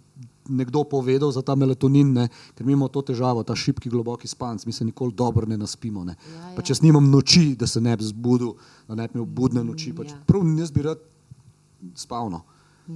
nekdo povedal za ta melatonin, ne, ker mi imamo to težavo, ta šibki globoki spanc, mi se nikoli dobro ne naspimo. Ne. Pa če snimam noči, da se ne bi zbudil, da ne bi imel budne noči, pač prav jaz bi rad spal, no. To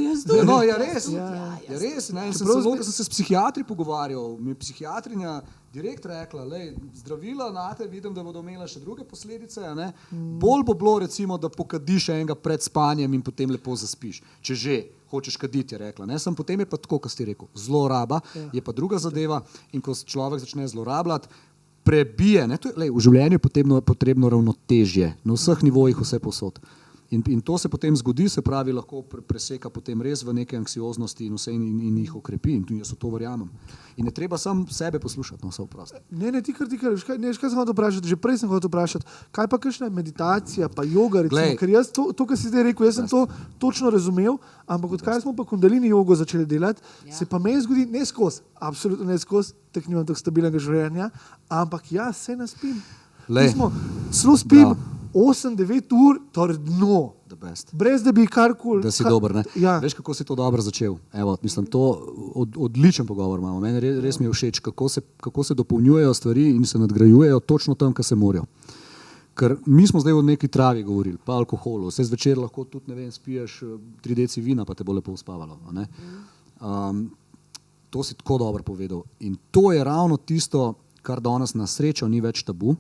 je zdaj. No, je res. Je res. Sem se s psihiatri pogovarjal, mi je psihiatrinja direkt rekla, lej, zdravila nate, vidim, da bodo imela še druge posledice, ne. Bolj bo bilo, recimo, da pokadiš enega pred spanjem in potem lepo zaspiš. Če že hočeš kaditi, je rekla. Ne. Potem je pa tako, kot si rekel, zloraba, je pa druga zadeva in ko človek začne zlorabljati, prebije, ne, v življenju je potrebno ravnotežje, na vseh nivojih vse povsod. In to se potem zgodi, se pravi, lahko preseka potem res v neke anksioznosti in vse in jih okrepi in jaz v to verjamem. In ne treba sam sebe poslušati, no, vse vprosti. Ne, ti kar, kaj sem hotel vprašati, že prej sem hotel vprašati, kaj pa kakšna meditacija, pa joga, recimo, ker jaz to, kar si zdaj rekel, jaz sem to točno razumel, ampak odkar smo pa kundalini jogo začeli delati, se pa meni zgodi ne skozi, absolutno ne skozi, tako nimam tako stabilnega življenja, ampak se naspim. Celo spim 8-9 ur, torej dno. Brez da bi karkoli... Da si dober, ne? Ja. Veš, kako si to dobro začel? Evo, mislim, to odličen pogovor imamo. Meni res mi je všeč, kako se dopolnjujejo stvari in se nadgrajujejo točno tam, kjer se morajo. Ker mi smo zdaj o neki travi govorili, pa alkoholu, vse zvečer lahko tudi, ne vem, spiješ 3 deci vina, pa te bo lepo uspavalo. To si tako dobro povedal. In to je ravno tisto, kar danes na srečo ni več tabu,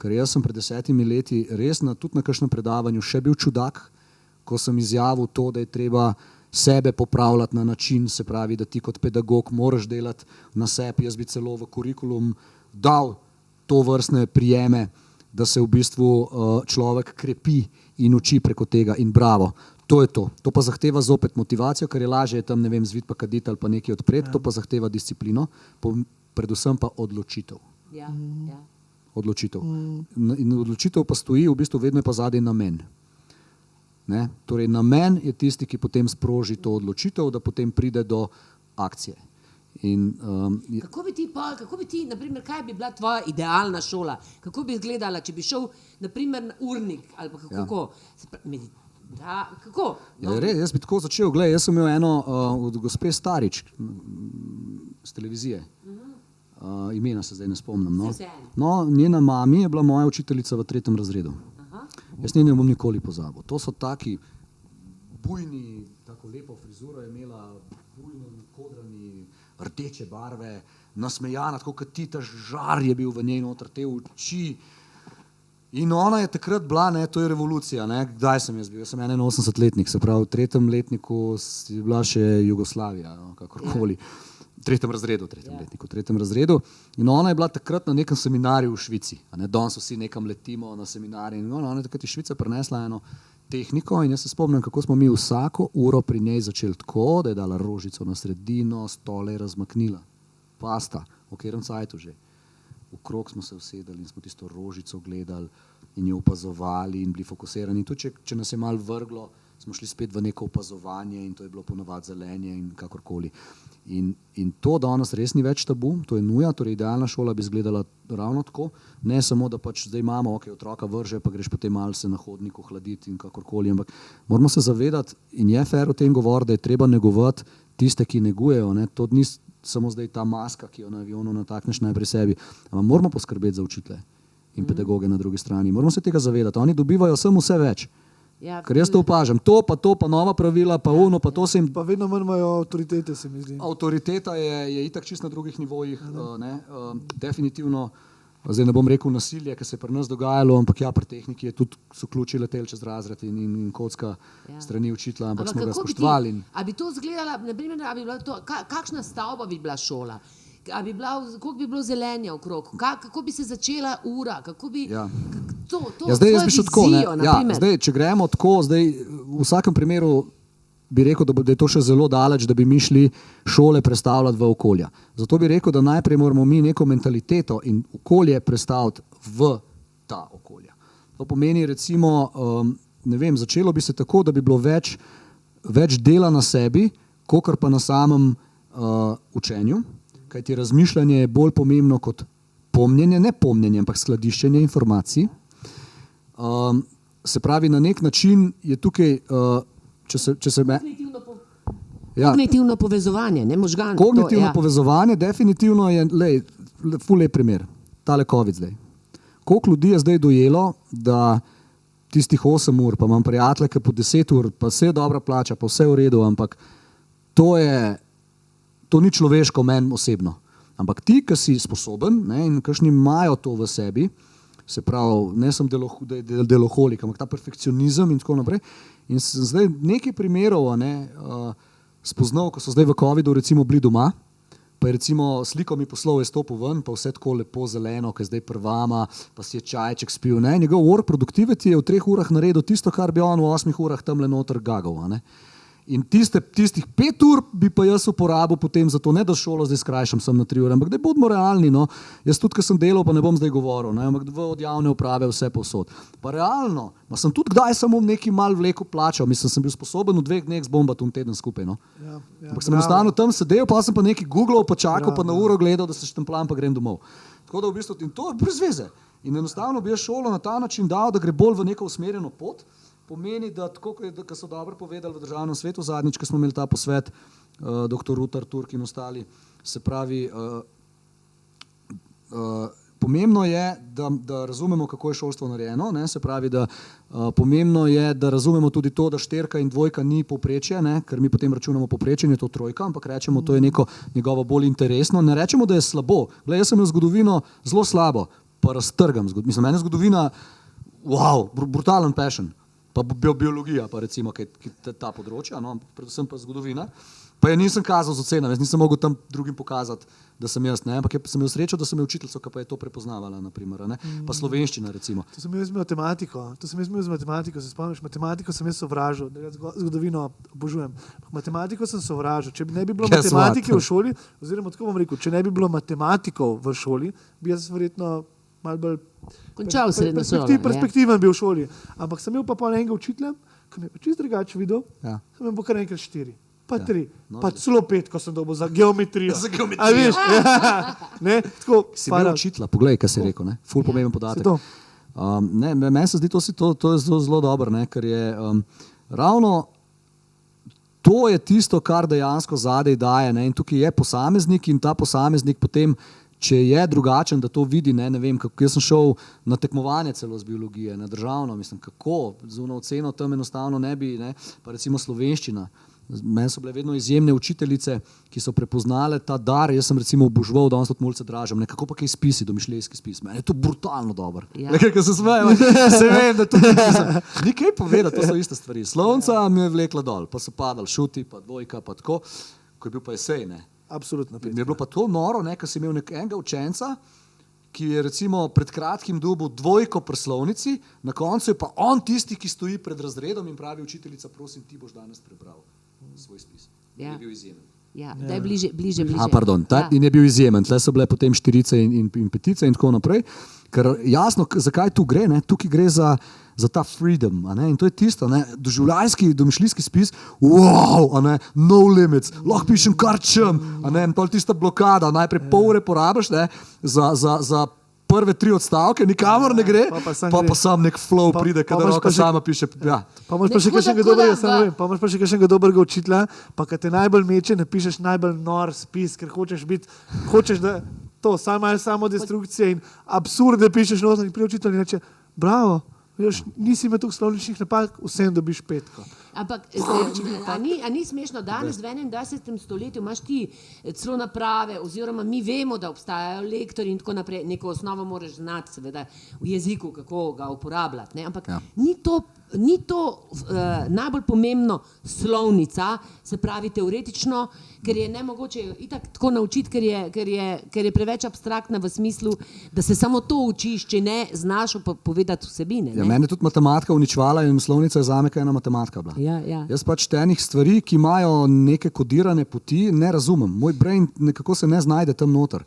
ker jaz sem pred 10 leti res tudi na kakšnem predavanju še bil čudak, ko sem izjavil to, da je treba sebe popravljati na način, se pravi, da ti kot pedagog moraš delati na sebi. Jaz bi celo v kurikulum dal to vrstne prijeme, da se v bistvu človek krepi in uči preko tega in bravo. To je to. To pa zahteva zopet motivacijo, ker je lažje tam, ne vem, zvit pa kaditi ali pa nekaj odpreti, to pa zahteva disciplino, predvsem pa odločitev. Ja. Odločitev. In odločitev pa stoji, v bistvu vedno je pa zadaj namen. Ne? Torej namen je tisti, ki potem sproži to odločitev, da potem pride do akcije. Kako bi ti, naprimer, kaj bi bila tvoja idealna šola? Kako bi izgledala, če bi šel, naprimer, na urnik ali pa kako? Kako? No. Jaz bi tako začel. Glej, jaz sem imel eno od gospe Starič z televizije. Imena se zdaj ne spomnim. No, njena mami je bila moja učiteljica v 3. razredu. Jaz ne bom nikoli pozabil. To so taki bujni, tako lepo frizuro je imela, bujno kodrani, rdeče barve, nasmejana, tako kot ti, ta žar je bil v njej noter, te oči. In ona je takrat bila, to je revolucija. Kdaj sem jaz bil? Jaz sem 81-letnik, se pravi, v 3. letniku je bila še Jugoslavija, kakorkoli. V 3. razredu. In ona je bila takrat na nekem seminarju v Švici. Danes vsi nekam letimo na seminarje. In ona je takrat iz Švice prinesla eno tehniko in jaz se spomnim, kako smo mi vsako uro pri njej začeli tako, da je dala rožico na sredino, stole razmaknila. Pasta, v katerem cajtu že. Okrog smo se usedali in smo tisto rožico gledali in jo opazovali in bili fokusirani. Tudi če nas je malo vrglo, smo šli spet v neko opazovanje in to je bilo ponovadi zelenje in kakorkoli. In to danes res ni več tabu, to je nuja, torej idealna šola bi izgledala ravno tako. Ne samo, da pač zdaj imamo, otroka vrže, pa greš potem malo se na hodniku hladiti in kakorkoli, ampak moramo se zavedati in je fair o tem govoriti, da je treba negovati tiste, ki negujejo. To ni samo zdaj ta maska, ki jo na avionu natakneš najprej sebi. Ampak moramo poskrbeti za učitelje in pedagoge na drugi strani. Moramo se tega zavedati. Oni dobivajo samo vse več. Ja, ker jaz to opažam. To, pa nova pravila, pa ono, pa to se jim... Pa vedno imajo avtoritete, se mi zdi. Avtoriteta je itak čisto na drugih nivojih. Definitivno, zdaj ne bom rekel nasilje, ki se je pri nas dogajalo, ampak pri tehniki so ključi leteli čez razred in kocka strani učitelja, ampak smo ga spoštovali. A bi to izgledala, kakšna stavba bi bila šola? Koliko bi bilo zelenja okrog? Kako bi se začela ura? Kako bi zdaj jaz bi šel tako. Zdaj, če gremo tako, zdaj v vsakem primeru bi rekel, da je to še zelo daleč, da bi mi šli šole prestavljati v okolja. Zato bi rekel, da najprej moramo mi neko mentaliteto in okolje prestaviti v ta okolja. To pomeni recimo, ne vem, začelo bi se tako, da bi bilo več dela na sebi, kakor pa na samem učenju. Kajti razmišljanje je bolj pomembno kot pomnjenje, ne pomnjenje, ampak skladiščenje informacij. Se pravi, na nek način je tukaj, Kognitivno povezovanje, ne možgan. Kognitivno povezovanje definitivno je, ful lep primer, tale COVID zdaj. Koliko ljudi je zdaj dojelo, da tistih 8 ur, pa imam prijatelje, ki po 10 ur, pa vse dobra plača, pa vse v redu, ampak to ni človeško meni osebno. Ampak ti, ki si sposoben in kakšni imajo to v sebi, se pravi, ne sem deloholik, ampak ta perfekcionizem in tako naprej. In sem zdaj nekaj primerov spoznal, ko so zdaj v COVID-u recimo bili doma, pa je recimo sliko mi poslal, je stopil ven, pa vse tako lepo zeleno, ki je zdaj prvama, pa si je čajček spil. Njegov work productivity je v 3 urah naredil tisto, kar bi on v 8 urah tamle noter gagal. In tistih 5 ur bi pa jaz uporabil potem za to, ne da šolo zdaj skrajšam sem na 3 ure, ampak da bodimo realni. Jaz tudi, ko sem delal, pa ne bom zdaj govoril, ampak od javne uprave vse povsod. Pa realno, sem tudi kdaj samo nekaj mal vleko plačal, sem bil sposoben v 2 dneh zbombati teden skupaj. Ampak sem enostavno tam sedel, pa sem pa nekaj googlal, pa čakal, pa na uro gledal, da se štemplam, pa grem domov. Tako da v bistvu, in to je brez veze. In enostavno bi jaz šolo na ta način dal, da gre bolj v neko usmerjeno pot. Pomeni, da tako, kot so dobro povedali v državnem svetu zadnjič, ko smo imeli ta posvet, dr. Rutar, Turk in ostali, se pravi, pomembno je, da razumemo, kako je šolstvo narejeno, ne? Se pravi, da pomembno je, da razumemo tudi to, da 4 in 2 ni povprečje, ne? Ker mi potem računamo povprečje, je to 3, ampak rečemo, to je neko njegovo bolj interesno. Ne rečemo, da je slabo. Glej, jaz sem imel zgodovino zelo slabo, pa raztrgam zgodovino. Mislim, meni je zgodovina, wow, brutalen passion. Pa biologija, pa recimo, ki ta področja, no? Predvsem pa zgodovina. Pa ja nisem kazal z ocenami, jaz nisem mogel tam drugim pokazati, da sem jaz, ne? Ampak sem imel srečo, da sem imel učiteljico, ki pa je to prepoznavala, naprimer, ne? Pa slovenščina, recimo. To sem imel z matematiko, se spomniš, matematiko sem jaz sovražil, zgodovino obožujem. Matematiko sem sovražil, če ne bi bilo matematike v šoli, oziroma tako bom rekel, če ne bi bilo matematikov v šoli, bi jaz verjetno malo bolj perspektiven bil v šoli. Ampak sem imel pa enega učitelja, ki me je čist drugače videl, sem imel pa kar enkrat 4. Pa 3, pa celo 5, ko sem dobil za geometrijo. Za geometrijo. Si imel učitla, poglej, kaj si rekel, ne? Ful pomemben podatek. Meni se zdi, to je zelo dobro, ne? Ker je ravno to je tisto, kar dejansko zadej daje, ne? In tukaj je posameznik in ta posameznik potem, če je drugačen, da to vidi, ne vem, kako jaz sem šel na tekmovanje celo z biologije, na državno, mislim, kako, z ono oceno tam enostavno ne bi, ne? Pa recimo slovenščina. Meni so bile vedno izjemne učiteljice, ki so prepoznale ta dar. Jaz sem recimo oboževal, danes tudi malce dražam. Kako pa kaj spisi, domišljijski spis. Meni je to brutalno dober. Ja. Nekaj, ko se smejem, se vem, da tudi nisem. Ni kaj povedati, to so iste stvari. Slovnica mi je vlekla dol, pa so padali šuti, pa 2, pa tako, ko je bil pa esej, ne. Absolutno. Mi je bilo pa to noro, ne, ko si imel enega učenca, ki je recimo pred kratkim dobil 2 pri slovnici, na koncu je pa on tisti, ki stoji pred razredom in pravi učiteljica, prosim, ti boš danes prebral svoj spis. Ja. Je bil izjemen. Ja, da je bliže. Pardon, in je bil izjemen. Tle so bile potem 4 in 5 in tako naprej. Ker jasno, zakaj tu gre, ne? Tukaj gre za ta freedom, a ne? In to je tisto, ne? Doživljajski, domišljijski spis, wow, a ne? No limits, lahko pišem kar čem, a ne? In pol tista blokada, najprej pol ure porabiš, ne? Za prve 3 odstavke, nikamor ne gre, pa sam nek flow pride, kada roka sama piše. Ja. Pa imaš pa še kakšnega dobrega učitelja, pa kad te najbolj meče, napišeš najbolj nor spis, ker hočeš da to, samo destrukcije in absurde pišeš noter in pri učitelj in reče, bravo, nisi imel tukaj slovničnih napak, vsem dobiš 5. Ampak, a ni smešno, danes v 21. stoletju imaš ti celo naprave, oziroma mi vemo, da obstajajo lektorji in tako naprej, neko osnovo moraš znati, seveda, v jeziku, kako ga uporabljati, ne? Ampak ni to najbolj pomembno slovnica, se pravi teoretično, ker je nemogoče jo itak tako naučiti, ker je preveč abstraktna v smislu, da se samo to učiš, če ne znaš povedati vsebine. Ja, mene je tudi matematika uničevala in slovnica je zame kaj ena matematika bila. Ja. Jaz pač tenih stvari, ki imajo neke kodirane poti, ne razumem. Moj brain nekako se ne znajde tam noter.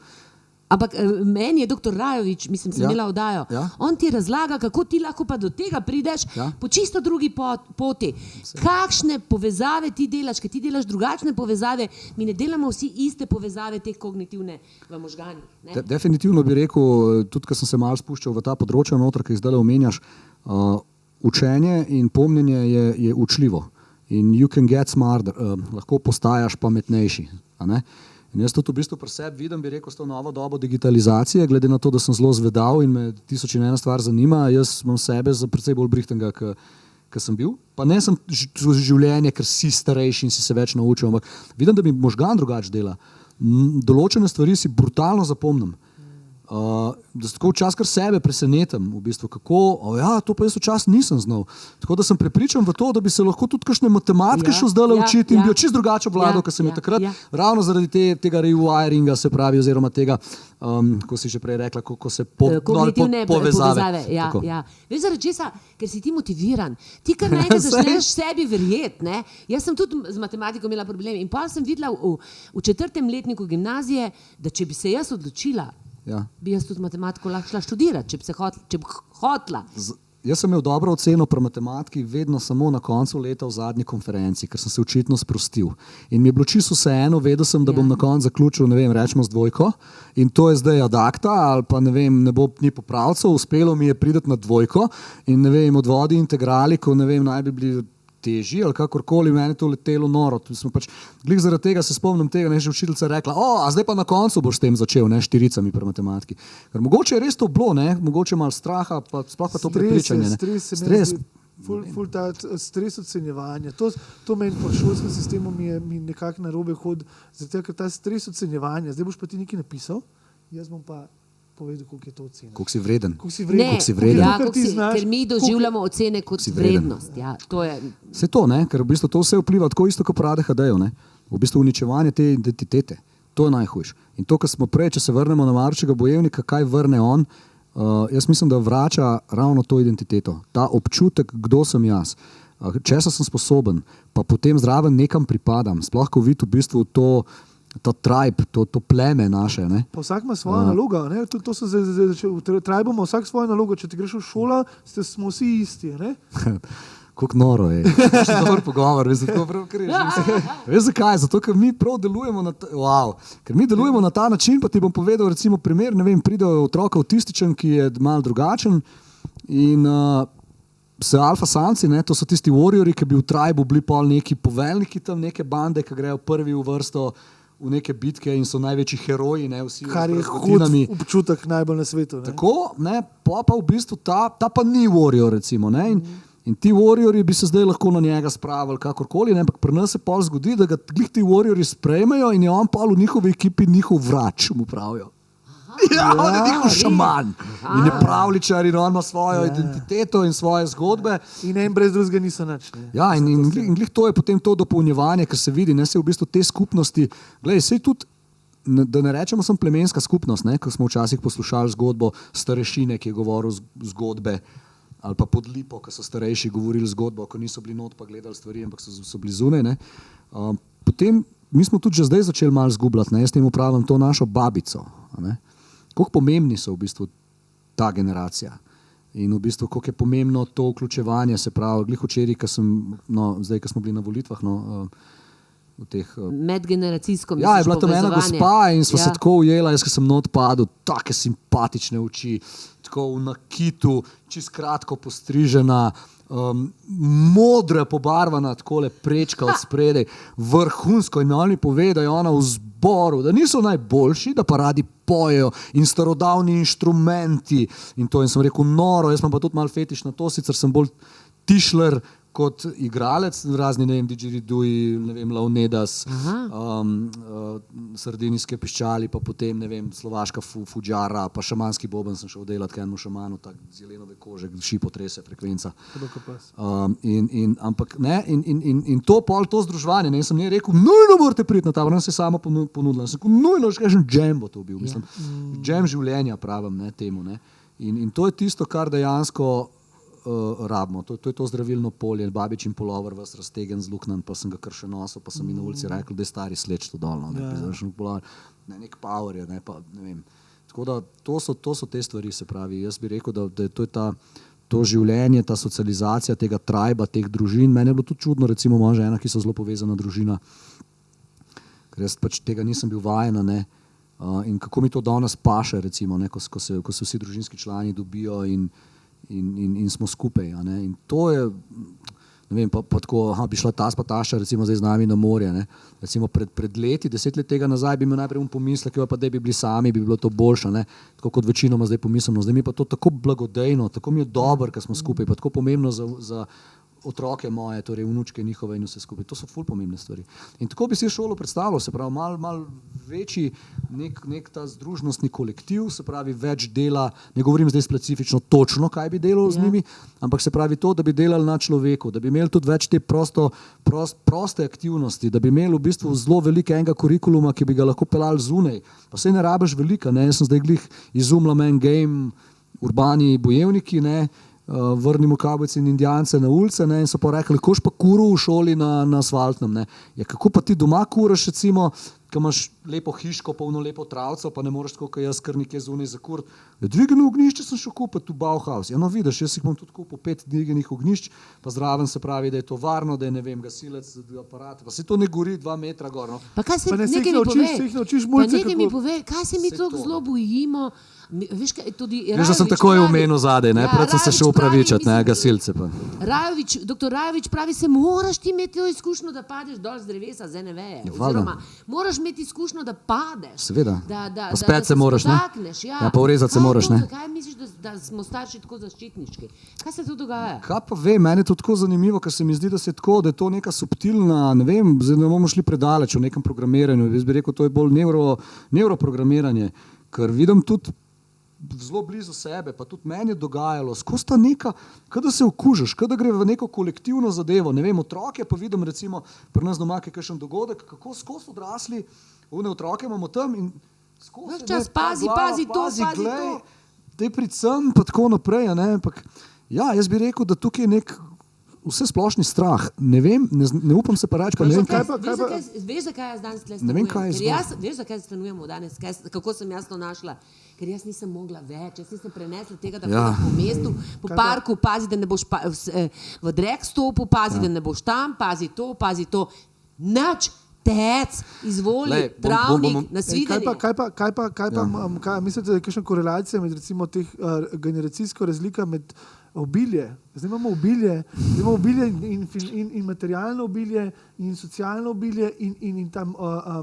Ampak meni je doktor Rajovič, mislim, sem imela oddajo, on ti razlaga, kako ti lahko pa do tega prideš po čisto drugi poti. Kakšne povezave ti delaš, ker ti delaš drugačne povezave, mi ne delamo vsi iste povezave te kognitivne v možganih. Definitivno bi rekel, tudi ko sem se malo spuščal v ta področja noter, ki jih zdaj omenjaš, učenje in pomnjenje je učljivo. In you can get smarter, lahko postajaš pametnejši, a ne? In jaz tudi v bistvu pri sebi vidim, bi rekel, s to novo dobo digitalizacije, glede na to, da sem zelo zvedal in me 1001 stvar zanima, jaz imam sebe za precej bolj brihtanga, kot sem bil. Pa ne sem življenje, ker si starejši in si se več naučil, ampak vidim, da mi možgan drugače dela. Določene stvari si brutalno zapomnim. Da se tako včasih kar sebe presenetim, v bistvu, kako, to pa jaz včasih nisem znal. Tako da sem prepričan v to, da bi se lahko tudi kakšne matematike šel zdaj učiti in bi jo čist drugače obvladal, ker sem jo takrat ravno zaradi tega rewiringa, se pravi, oziroma tega, ko si že prej rekla, kako se kognitivne povezave. Veš, zaradi česa, ker si ti motiviran. Ti kar naenkrat začneš sebi verjeti, ne? Jaz sem tudi z matematiko imela probleme in pa sem videla v 4. letniku gimnazije, da če bi se jaz odločila, bi jaz tudi matematiko lahko šla študirati, če bi hotla. Jaz sem imel dobro oceno pri matematiki vedno samo na koncu leta v zadnji konferenci, ker sem se očitno sprostil. In mi je bilo čisto vseeno, vedel sem, da bom na koncu zaključil, ne vem, rečemo z 2 in to je zdaj adakta ali pa ne vem, ni popravcev, uspelo mi je priti na 2 in ne vem, odvodi integrali, ko ne vem, naj bi bili težji ali kakorkoli, meni je to letelo noro. Glih zaradi tega se spomnim tega, že učiteljica rekla, a zdaj pa na koncu boš s tem začel, ne, 4 pri matematiki. Ker mogoče je res to bilo, ne, mogoče malo straha, pa sploh pa to prepričanje. Stres. Ful ta stres ocenjevanja. To meni po šolskem sistemu mi nekako narobe hodi, zato ker ta stres ocenjevanja, zdaj boš pa ti nekaj napisal, jaz bom pa povedal, koliko je to ocena. Koliko si vreden. Ker mi doživljamo ocene kot vrednost. Ja, to je... Vse to, ne? Ker v bistvu to vse vpliva tako isto kot prade HD-ju. V bistvu uničevanje te identitete. To je najhujše. In to, kar smo prej, če se vrnemo na Maruščega bojevnika, kaj vrne on, jaz mislim, da vrača ravno to identiteto. Ta občutek, kdo sem jaz, česa sem sposoben, pa potem zraven nekam pripadam. Sploh, ko vidi v bistvu to tribe, to pleme naše. Ne? Pa vsak ima svojo nalogo. To so v tribe ima vsak svojo nalogo. Če ti greš v šolo, smo vsi isti. Kako noro je. To je dober pogovor. Veš zakaj? Zato, ker mi prav delujemo na ta način, pa ti bom povedal recimo primer, ne vem, pride otrok avtističen, ki je malo drugačen in se alfa samci, to so tisti warriori, ki bi v tribu bili pol neki poveljniki tam, neke bande, ki grejo prvi v vrsto v neke bitke in so največji heroji, vsi. Kar je hud občutek najbolj na svetu. Tako, pa v bistvu ta pa ni warrior, recimo. In ti warriori bi se zdaj lahko na njega spravili kakorkoli, ampak pri nas se pol zgodi, da ga glih ti warriori sprejmejo in je on pol v njihovi ekipi njihov vrač, mu pravijo. On je njihov šaman. In je pravličar in on ima svojo identiteto in svoje zgodbe. In en brez drugega niso nič. Ja, in glih to je potem to dopolnjevanje, ker se vidi, se v bistvu te skupnosti, sej tudi, da ne rečemo sem plemenska skupnost, ko smo včasih poslušali zgodbo starešine, ki je govoril zgodbe, ali pa pod lipo, ko so starejši govorili zgodbo, ko niso bili not pa gledali stvari, ampak so bili zunaj. Potem mi smo tudi že zdaj začeli malo zgubljati, jaz temu pravim to našo babico. Koliko pomembni so v bistvu ta generacija in v bistvu koliko je pomembno to vključevanje, se pravi, glih včeraj, zdaj, ko smo bili na volitvah, v teh... Medgeneracijsko misliš, je bila tam ena gospa in sva se tako ujela, jaz, ko sem not padel, take simpatične oči, tako v nakitu, čist kratko postrižena, modra pobarvana, takole prečka od spredaj, vrhunsko, in oni pove, da je ona v zboru, da niso najboljši, da pa radi pojejo in starodavni inštrumenti in to, in sem rekel, noro, jaz imam pa tudi malo fetiš na to, sicer sem bolj tišler kot igralec, razni, ne vem, didgeriduji, ne vem, Launedas, sardinijske piščali, pa potem, ne vem, slovaška fudžara, pa šamanski boben sem šel delati k enemu šamanu, tak zelenove kože, šipo trese, frekvenca. Ampak, ne, in to pol, to združevanje, ne, sem rekel, nujno morate priti na ta, vrnem se samo ponudila, sem rekel, nujno, še kažem, džem bo to bil, mislim, džem življenja pravim, ne, temu, ne. In to je tisto, kar dejansko rabimo. To je to zdravilno polje, babičin pulover vas raztegen z luknan, pa sem ga kar še nosil, pa sem mi na ulici rekel, da je stari sleč to dolno, nek power je, pa ne vem. Tako da to so te stvari, se pravi. Jaz bi rekel, da to je to življenje, ta socializacija tega trajba, teh družin. Mene je bilo tudi čudno, recimo moja žena, ki so zelo povezana družina, ker jaz pač tega nisem bil vajena, ne. In kako mi to danes paše, recimo, ne, ko se vsi družinski člani dobijo in smo skupaj. In to je, ne vem, pa tako, bi šla tas pa taša, recimo zdaj z nami na morje. Recimo pred leti, 10 let tega nazaj, bi imel najprej pomislek, pa da bi bili sami, bi bilo to boljše, tako kot večinoma zdaj pomislimo. Zdaj mi je pa to tako blagodejno, tako mi je dobro, ker smo skupaj, pa tako pomembno za otroke moje, torej vnučke njihove in vse skupaj. To so ful pomembne stvari. In tako bi si šolo predstavljal, se pravi, mal večji nek ta združnostni kolektiv, se pravi, več dela, ne govorim zdaj specifično točno, kaj bi delal z njimi, ampak se pravi to, da bi delali na človeku, da bi imeli tudi več te proste aktivnosti, da bi imeli v bistvu zelo velikega kurikuluma, ki bi ga lahko pelali zunaj. Pa sej ne rabiš velika, ne, jaz sem zdaj glih izumljal en game, urbani bojevniki, ne, vrnimo kavbojce in indijance na ulice, ne, in so pa rekli, koš pa kuru v šoli na asfaltnem, ne. Ja, kako pa ti doma kuraš, recimo, ko imaš lepo hiško, polno lepo travco, pa ne moreš tako, kot jaz, kar nekaj zunaj za kurt. Dvigano ognjišče sem šel kupiti v Bauhaus. Ja, no vidiš, jaz jih bom tudi kupil 5 dviganih ognjišč, pa zraven se pravi, da je to varno, da je, ne vem, gasilec, aparat, pa se to ne gori 2 metra gor. No. Pa kaj se nekaj mi pove, kaj se mi tako zelo bojimo? Veš, tudi Rajovič, sem takoj omenil zadaj, ne? Predvsem se še upravičati, ne, gasilce pa. Dr. Rajovič pravi, se moraš ti imeti to izkušnjo, da padeš dol z drevesa, z ene veje. Oziroma, moraš imeti izkušnjo, da padeš. Seveda, pa spet se moraš, ne? Ja, pa urezati se moraš, ne? Zakaj misliš, da smo starši tako zaščitniški? Kaj se tu dogaja? Kaj pa vem, meni je to tako zanimivo, ker se mi zdi, da se tako, da je to neka subtilna, ne vem, zdaj ne bomo šli predaleč v nekem programiranju, jaz bi rekel, to je bolj neuroprogramiranje, ker vidim tudi zelo blizu sebe, pa tudi meni je dogajalo, skozi ta neka, kada se okužiš, kada gre v neko kolektivno zadevo, ne vem, otroke pa vidim recimo, pri nas doma je kakšen dogodek, kako skozi odrasli, one otroke imamo tam in skozi... Čas, pazi to. Daj predvsem, pa tako naprej, ne, ampak ja, jaz bi rekel, da tukaj je nek vse splošni strah, ne vem, ne upam se pa reči, pa ne vem, Veš, zakaj jaz danes tle stanujem? Veš, zakaj stanujemo danes, kako sem jaz to našla? Ker jaz nisem mogla več, jaz nisem prenesla tega, da hodim po mestu, po parku, pazi, da ne boš v drek stopil, pazi, da ne boš tam, pazi to. Nič, tec, izvoli, travnik, nasvidenje. Kaj mislite, da je kakšna korelacija med recimo teh generacijsko razlika med obilje? Zdaj imamo obilje in materialno obilje in socialno obilje in tam,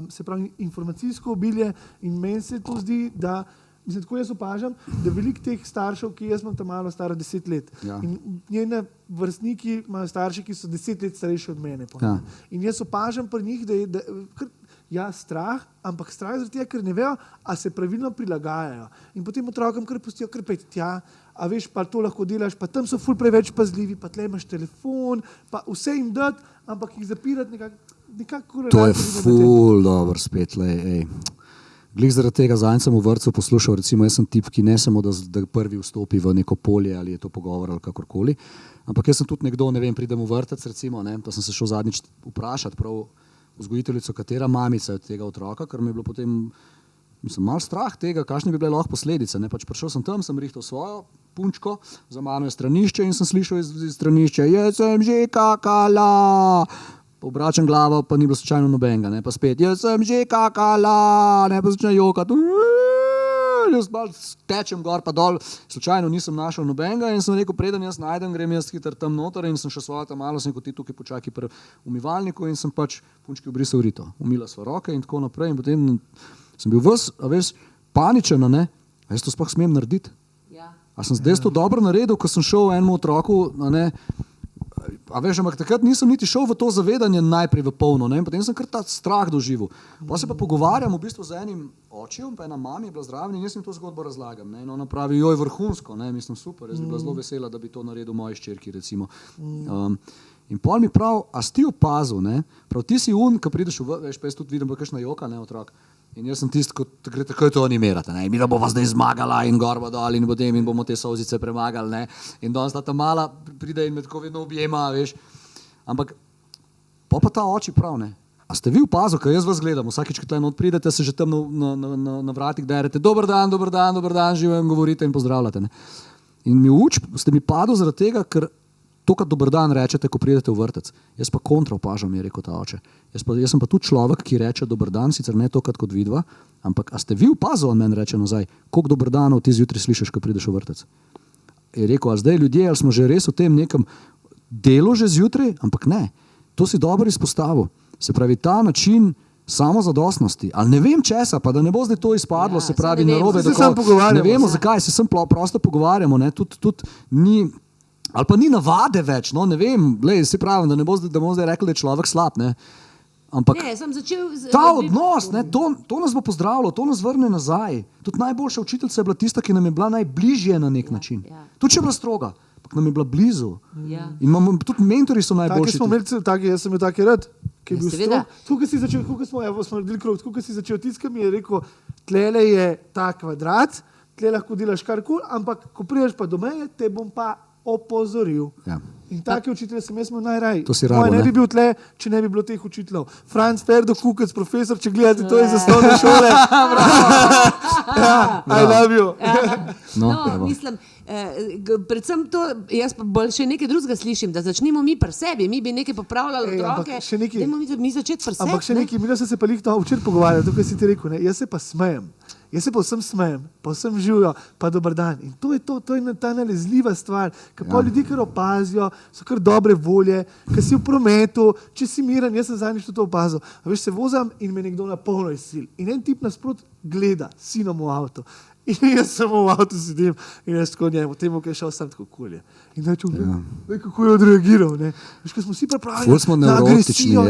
se pravi, informacijsko obilje in meni se to zdi, da mislim, tako jaz opažam, da veliko teh staršev, ki jaz imam tam malo staro 10 let in njene vrstniki imajo starši, ki so 10 let starejši od mene. In jaz opažam pri njih, da je strah, ampak strah zaradi tega, ker ne vejo, a se pravilno prilagajajo. In potem otrokom kar pustijo, kar pejte tja, a veš, pa to lahko delaš, pa tam so ful preveč pazljivi, pa tle imaš telefon, pa vse jim dati, ampak jih zapirati nekako... To je ful dobro spet, Glih zaradi tega zadnjič sem v vrtcu poslušal, recimo jaz sem tip, ki ne samo, da prvi vstopi v neko polje ali je to pogovor ali kakorkoli, ampak jaz sem tudi nekdo, ne vem, pridem v vrtec recimo, ne, pa sem se šel zadnjič vprašati prav vzgojiteljico, katera mamica je od tega otroka, ker mi je bilo potem, mislim, malo strah tega, kakšne bi bile lahko posledice, ne, pač prišel sem tam, sem rihtal svojo punčko, za mano je stranišče in sem slišal iz stranišča, jaz sem že kakala. Obračam glavo, pa ni bilo slučajno nobenega, ne, pa spet, jaz sem že kakala, ne, pa začne jokati, jaz malo tečem gor pa dol, slučajno nisem našel nobenega in sem rekel, preden jaz najdem, grem jaz hitro tam noter in sem še svojo tam malo, sem kot ti tukaj počakaj pri umivalniku in sem pač punčki obrisal rito, umila sva roke in tako naprej in potem sem bil ves, a veš, paničen, ne, a jaz to sploh smem narediti? Ja. A sem zdaj to dobro naredil, ko sem šel enemu otroku, ne, a veš, ampak takrat nisem niti šel v to zavedanje najprej v polno, ne? Potem sem kar ta strah doživel. Pa se pa pogovarjam v bistvu z enim očjem, pa ena mami je bila zraven in jaz jim to zgodbo razlagam. Ne? In ona pravi, joj, vrhunsko, ne? Mislim, super, jaz bi bila zelo vesela, da bi to naredil moji hčerki, recimo. In pol mi prav, a si ti opazil, ne? Prav ti si ko prideš veš, pa jaz tudi vidim, bo kakšna joka, ne, otrok. In jaz sem tisti, ko gre takoj to animirati, ne, mi da bova zdaj zmagala in gorba dol in potem in bomo te solzice premagali, ne, in danes ta mala pride in me tako vedno objema, veš, ampak pa ta oči prav, ne, a ste vi opazili, ker jaz vas gledam, vsakič, ko tle not pridete, se že tam na vratih derete, dober dan, živim, govorite in pozdravljate, ne, in ste mi padli zaradi tega, ker to, kad dober dan rečete, ko pridete v vrtec. Jaz pa kontra opažam, je rekel ta oče. Jaz sem pa tudi človek, ki reče dober dan, sicer ne tokrat kot vidva, ampak a ste vi opazili, on meni reče nazaj, koliko dober danov ti zjutraj slišiš, ko prideš v vrtec. Je rekel, a zdaj ljudje, ali smo že res v tem nekem delu že zjutraj, ampak ne. To si dobro izpostavil. Se pravi, ta način samozadostnosti, ali ne vem česa, pa da ne bo zdaj to izpadlo, se pravi, narobe, ne vemo zakaj, se sem prosto pogovarjamo, ne, tudi ni. Ali pa ni navade več, no, ne vem, se pravim, da ne bomo zdaj rekli, da je človek slab, ne. Ampak ne, sem začel ta odnos, ne, to nas bo pozdravilo, to nas vrne nazaj. Tudi najboljša učiteljica je bila tista, ki nam je bila najbližje na nek način. Tudi če je bila stroga, ampak nam je bila blizu. In tudi mentori so najboljši. Jaz sem bil taki rad, ki je bil strog. Tukaj si začel, smo naredili krog, tukaj si začel tiskati, mi je rekel, tlele je ta kvadrat, tle lahko delaš karkoli, ampak ko prideš pa do meje, te bom pa opozoril. Ja. In take učitelje sem jaz imel najraj. To si rabo, ne bi bil tle, če ne bi bilo teh učiteljev. Franc Ferdo Kukec, profesor, če gledate, to je iz osnovne šole. I love you. Mislim, predvsem to, jaz pa bolj še nekaj drugega slišim, da začnemo mi pri sebi, mi bi nekaj popravljali otroke, dajmo mi začeti pri sebi. Ampak še nekaj, mi sem se pa včeraj pogovarjal, to, kar si ti rekel, ne? Jaz se pa smejem. Jaz se pa vsem smejem, pa vsem živijo, pa dober dan. In to je ta nalezljiva stvar, ki pa ljudi kar opazijo, so kar dobre volje, ki si v prometu, če si miren, jaz sem zadnjič to opazil. A veš, se vozam in me nekdo na polno izsil. In en tip nasprot gleda, sinom v avto. In jaz samo v avtu sedim in jaz tako njemu, temu, ki je šel sam tako kulje. In da čutim, kako je odreagiral. Ne? Veš, ko smo vsi pripravljeni smo na agresijo.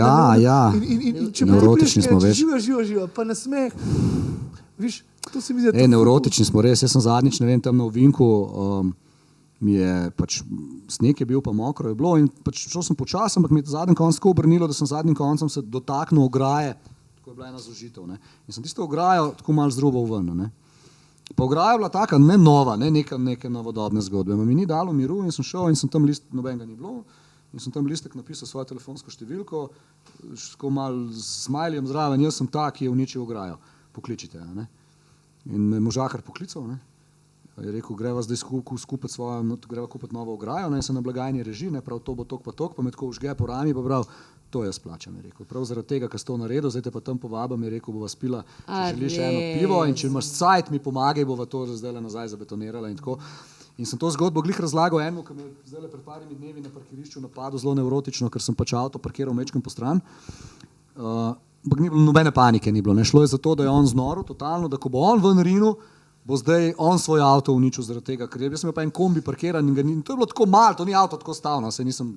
In če nevrotični smo, veš. Živijo, pa na smeh. Viš, to se mi zdi, nevrotični smo res. Jaz sem zadnjič, ne vem, tam na Ovinku, mi je pač sneg je bil, pa mokro je bilo in pač šel sem počasi, ampak mi je zadnji konc tako obrnilo, da sem zadnjim koncem se dotaknil ograje, tako je bila ena zožitev. Ne? In sem tisto ograjo tako malo zrubal ven. Ne? Pa ograja je bila taka, ne nova, ne neke novodobne zgodbe. Mi ni dalo miru in sem šel in sem tam nobenega ni bilo. In sem tam listek napisal svojo telefonsko številko, tako malo z smajljem zraven, jaz sem ta, ki je uničil ograjo. Pokličite. Ne? In me možakar poklical. Ne? Je rekel, greva zdaj skupaj greva kupiti novo ograjo, ne? Se na blagajni reži, ne? Prav to bo tok, pa me tako užge po rami, pa prav, to jaz plačam. Je rekel. Prav zaradi tega, ker ste to naredil, zdaj te pa tam povabam, je rekel, bova spila, če želiš eno pivo in če imaš cajt, mi pomagaj, bova to zdaj nazaj zabetonirala in tako. In sem to zgodbo glih razlagal enemu, ki me je zdaj pred parimi dnevi na parkirišču napadel zelo nevrotično, ker sem pač avto parkiral mečkem po stran. Ampak ni bilo nobene panike, ni bilo. Ne? Šlo je za to, da je on znoril totalno, da ko bo on ven rinil, bo zdaj on svoj avto uničil zaradi tega, ker jaz sem imel pa en kombi parkiran in to je bilo tako malo, to ni avto tako stavno, saj nisem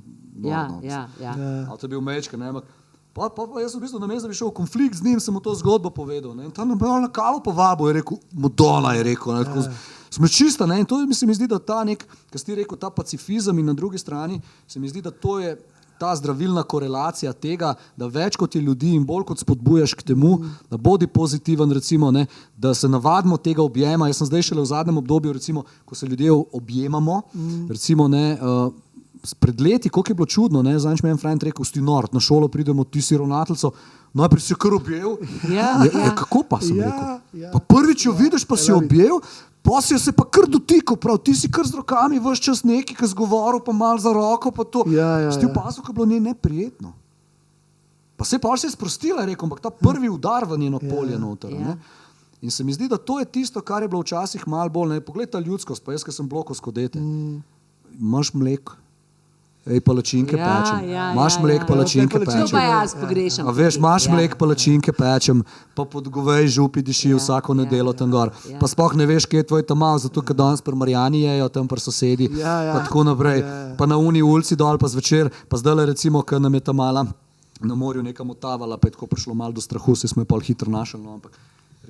avto je bil mečken, ne, ampak pa jaz v bistvu namesto, da bi šel v konflikt z njim, sem mu to zgodbo povedal, ne, in tam me je na kavo povabil, je rekel, Madonna je rekel, ne, tako smo čista, ne, in to mi se mi zdi, da ta nek, kaj si ti rekel, ta pacifizem in na drugi strani, se mi zdi, da to je ta zdravilna korelacija tega, da več kot je ljudi in bolj kot spodbujaš k temu, da bodi pozitiven, recimo, ne, da se navadimo tega objema. Jaz sem zdaj šele v zadnjem obdobju, recimo, ko se ljudje objemamo, recimo, ne, pred leti, koliko je bilo čudno, ne, zadnjič mi je en friend rekel, si nord, na šolo pridemo, ti si ravnateljico, najprej si kar objel. Kako pa sem rekel? Pa prvič jo vidiš, pa si objel, pa si se pa kar dotikal, prav, ti si kar z rokami ves čas neki, ki zgovoril, pa mal za roko, pa to. Si ti opazil, ko je bilo neprijetno. Pa se pa se je sprostila, rekel, ampak ta prvi udar v njeno polje noter. Ne? In se mi zdi, da to je tisto, kar je bilo včasih malo bolj, ne, pogled ta ljudskost, pa jaz, ki sem blokovsko dete. Imaš mleko? Ej, palačinke pečem. Imaš mlek, palačinke pečem. To pa jaz pogrešam. A veš, imaš mlek, palačinke pečem, pa pod govej župi diši vsako nedelo tam gor. Pa sploh ne veš, kje je tvoj tamal, zato ker danes pri Marjani jejo, tam pri sosedi, pa tako naprej. Pa na uni ulici dol, pa zvečer, pa zdajle recimo, ker nam je tamala na morju nekam otavala, pa je tako prišlo malo do strahu, se smo je pol hitro našli, no, ampak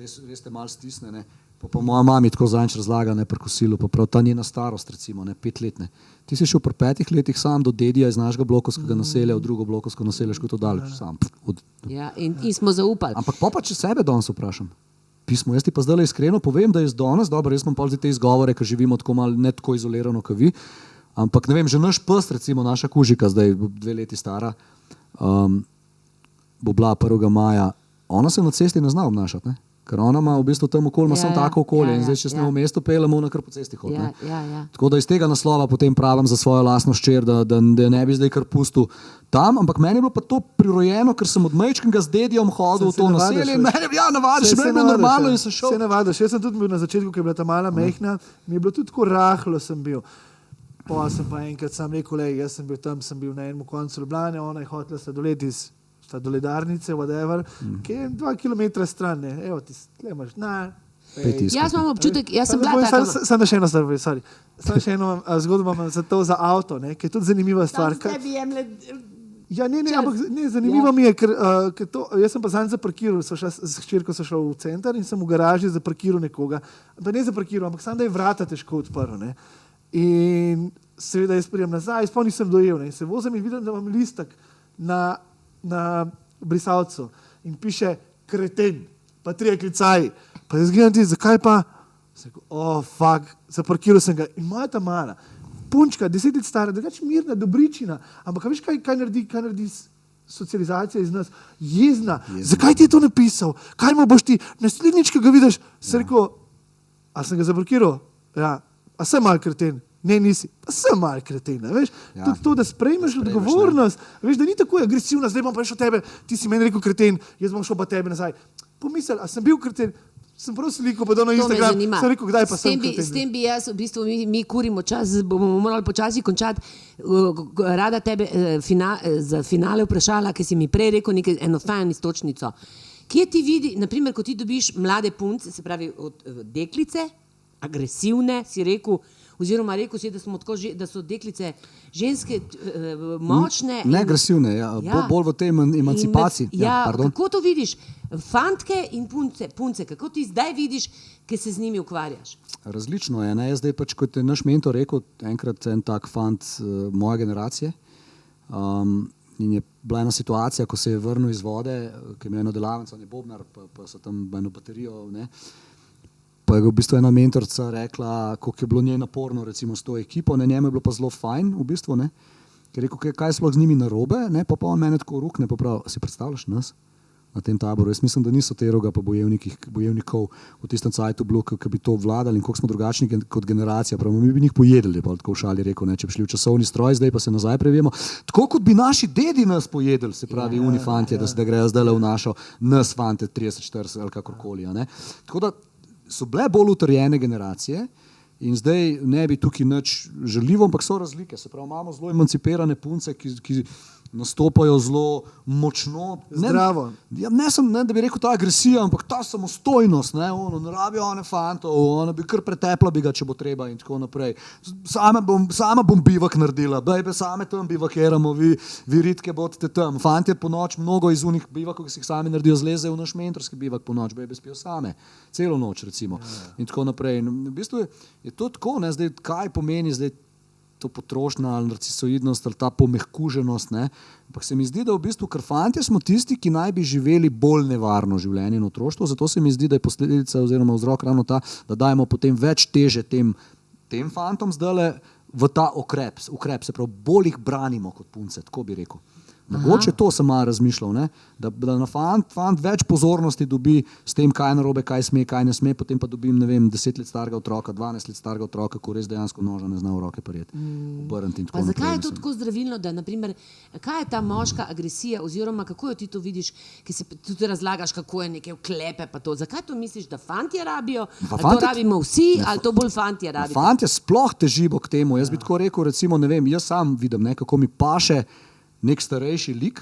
res te malo stisne, ne. Pa moja mami tako zadnjič razlaga, ne, pri kosilu, pa prav ta njena starost, recimo, ne, 5 let, ne. Ti si šel pri 5 letih sam do dedija iz našega blokovskega naselja, v drugo blokovsko naselje, ško to daleč sam. Ja, in smo zaupali. Ampak pa če sebe danes vprašam. Pismo, jaz ti pa zdaj iskreno povem, da je danes, dobro, jaz imam pa zdaj te izgovore, ker živimo tako malo, ne tako izolirano, kot vi, ampak ne vem, že naš pes, recimo naša kužika, zdaj 2 leti stara, bo bila 1. maja, ona se na cesti ne zna obnašati, ne? Ker ona ima v bistvu tam okolje, ima samo tako okolje in zdaj, če se v mestu peljemo, ona kar po cesti hodi. Tako da iz tega naslova potem pravim za svojo lastno hčer, da ne bi zdaj kar pustil tam, ampak meni je bilo pa to prirojeno, ker sem od majčkega z dedijem hodil v to naselje in navadiš, meni je normalno in sem šel. Se navadiš, jaz sem tudi bil na začetku, ko je bila ta mala mehna, mi je bilo tudi tako rahlo sem bil. Pa sem pa enkrat sam rekel, jaz sem bil tam, sem bil na enem koncu Ljubljane, ona je hotela sladoled iz doledarnice, whatever, ki je 2 kilometra stran, ne, evo ti, tle imaš, Jaz imam občutek, jaz sem bila taka... Samo še eno stvar, sorry. Samo še eno zgodbo imam za to, za avto, ne, ki je tudi zanimiva stvar. Tam sebi jemle... Ja, ampak zanimivo mi je, ker to, jaz sem pa zanj zaparkiral, s hčerko sem šel v center in sem v garaži zaparkiral nekoga, pa ne zaparkiral, ampak sam da je vrata težko odprl, ne. In seveda jaz prijem nazaj, sploh nisem dojel, ne, in se vozim in vidim, da imam listek na brisalcu in piše kreten, pa 3 klicaji. Pa jaz gledam ti, zakaj pa? Fuck, zaparkiral sem ga in moja ta mala punčka, 10 let stara, drugače mirna, dobričina, ampak veš, kaj naredi socializacija iz nas? Jezna. Zakaj ti je to napisal? Kaj mu boš ti? Naslednjič, ko ga vidiš, sem rekel, a sem ga zablokiral? Ja. A sem mal kreten? Ne, nisi. Pa sem mal kreten, veš? Tudi to, da sprejmeš odgovornost, veš, da ni tako agresivna, zdaj bom pa šel tebe, ti si meni rekel kreten, jaz bom šel pa tebe nazaj. Pomisel, a sem bil kreten? Sem prav sliko, pa na Instagram, sem rekel, kdaj pa sem kreten. S tem bi jaz, v bistvu, mi kurimo čas, bomo morali počasi končati. Rada tebe za finale vprašala, ker si mi prej rekel eno fajn istočnico. Kje ti vidi, naprimer, ko ti dobiš mlade punce, se pravi od deklice, agresivne, si rekel, oziroma rekel si, da so deklice ženske močne. Ne agresivne, bolj v tej emancipaciji. Kako to vidiš? Fantke in punce, kako ti zdaj vidiš, ki se z njimi ukvarjaš? Različno je. Jaz zdaj pač, kot je naš mentor rekel, enkrat en tak fant moje generacije, in je bila ena situacija, ko se je vrnil iz vode, ki je imel eno delavnico, on je bobnar, pa so tam eno baterijo, ne. Pa je v bistvu ena mentorica rekla, koliko je bilo njej naporno recimo s to ekipo, njemu je bilo pa zelo fajn v bistvu, ne. Ker je rekel, kaj je sploh z njimi narobe, ne, pa on mene tako rukne, pa prav, si predstavljaš nas na tem taboru? Jaz mislim, da niso teroga pa bojevnikov v tistem cajtu bilo, ki bi to vladali in koliko smo drugačni kot generacija, prav mi bi njih pojedli, pa tako v šali rekel, ne, če bi šli v časovni stroj, zdaj pa se nazaj previjemo. Tako kot bi naši dedi nas pojedli, se pravi uni fantje, da grejo zdaj v našo nas fante 30, 40 ali kakorkoli, ne. Tako da so bile bolj utrjene generacije in zdaj ne bi tukaj nič žaljivo, ampak so razlike. Se pravi, imamo zelo emancipirane punce, ki nastopajo zelo močno. Zdravo. Ne, da bi rekel ta agresija, ampak ta samostojnost, ne rabijo one fantov, ona bi kar pretepla bi ga, če bo treba in tako naprej. Sama bom bivak naredila, bejbe, same tam bivakiramo, vi ritke bodite tam. Fantje po noč, mnogo iz unih bivakov, ki si jih sami naredijo, zlezejo v naš mentorski bivak po noč, bejbe spijo same, celo noč recimo. In tako naprej. In v bistvu je to tako, ne, zdaj, kaj pomeni zdaj to potrošnja ali narcisoidnost ali ta pomehkuženost, ne. Ampak se mi zdi, da v bistvu, ker fantje smo tisti, ki naj bi živeli bolj nevarno življenje in otroštvo, zato se mi zdi, da je posledica oziroma vzrok ravno ta, da dajemo potem več teže tem fantom zdajle v ta ukrep, se pravi, bolj jih branimo kot punce, tako bi rekel. Mogoče to sem malo razmišljal, ne? Da na fant več pozornosti dobi s tem, kaj je narobe, kaj sme, kaj ne sme, potem pa dobim, ne vem, 10 let starega otroka, 12 let starega otroka, ko res dejansko noža ne zna v roke prijeti. Pa zakaj je to tako zdravilno, da naprimer, kaj je ta moška agresija oziroma kako jo ti to vidiš, ki se tudi razlagaš, kako je neke vklepe pa to. Zakaj to misliš, da fantje rabijo, ali to rabimo vsi, ali to bolj fantje rabijo? Fantje sploh težijo k temu. Jaz bi tako rekel, recimo, ne vem, jaz sam vidim, ne, kako mi paše nek starejši lik,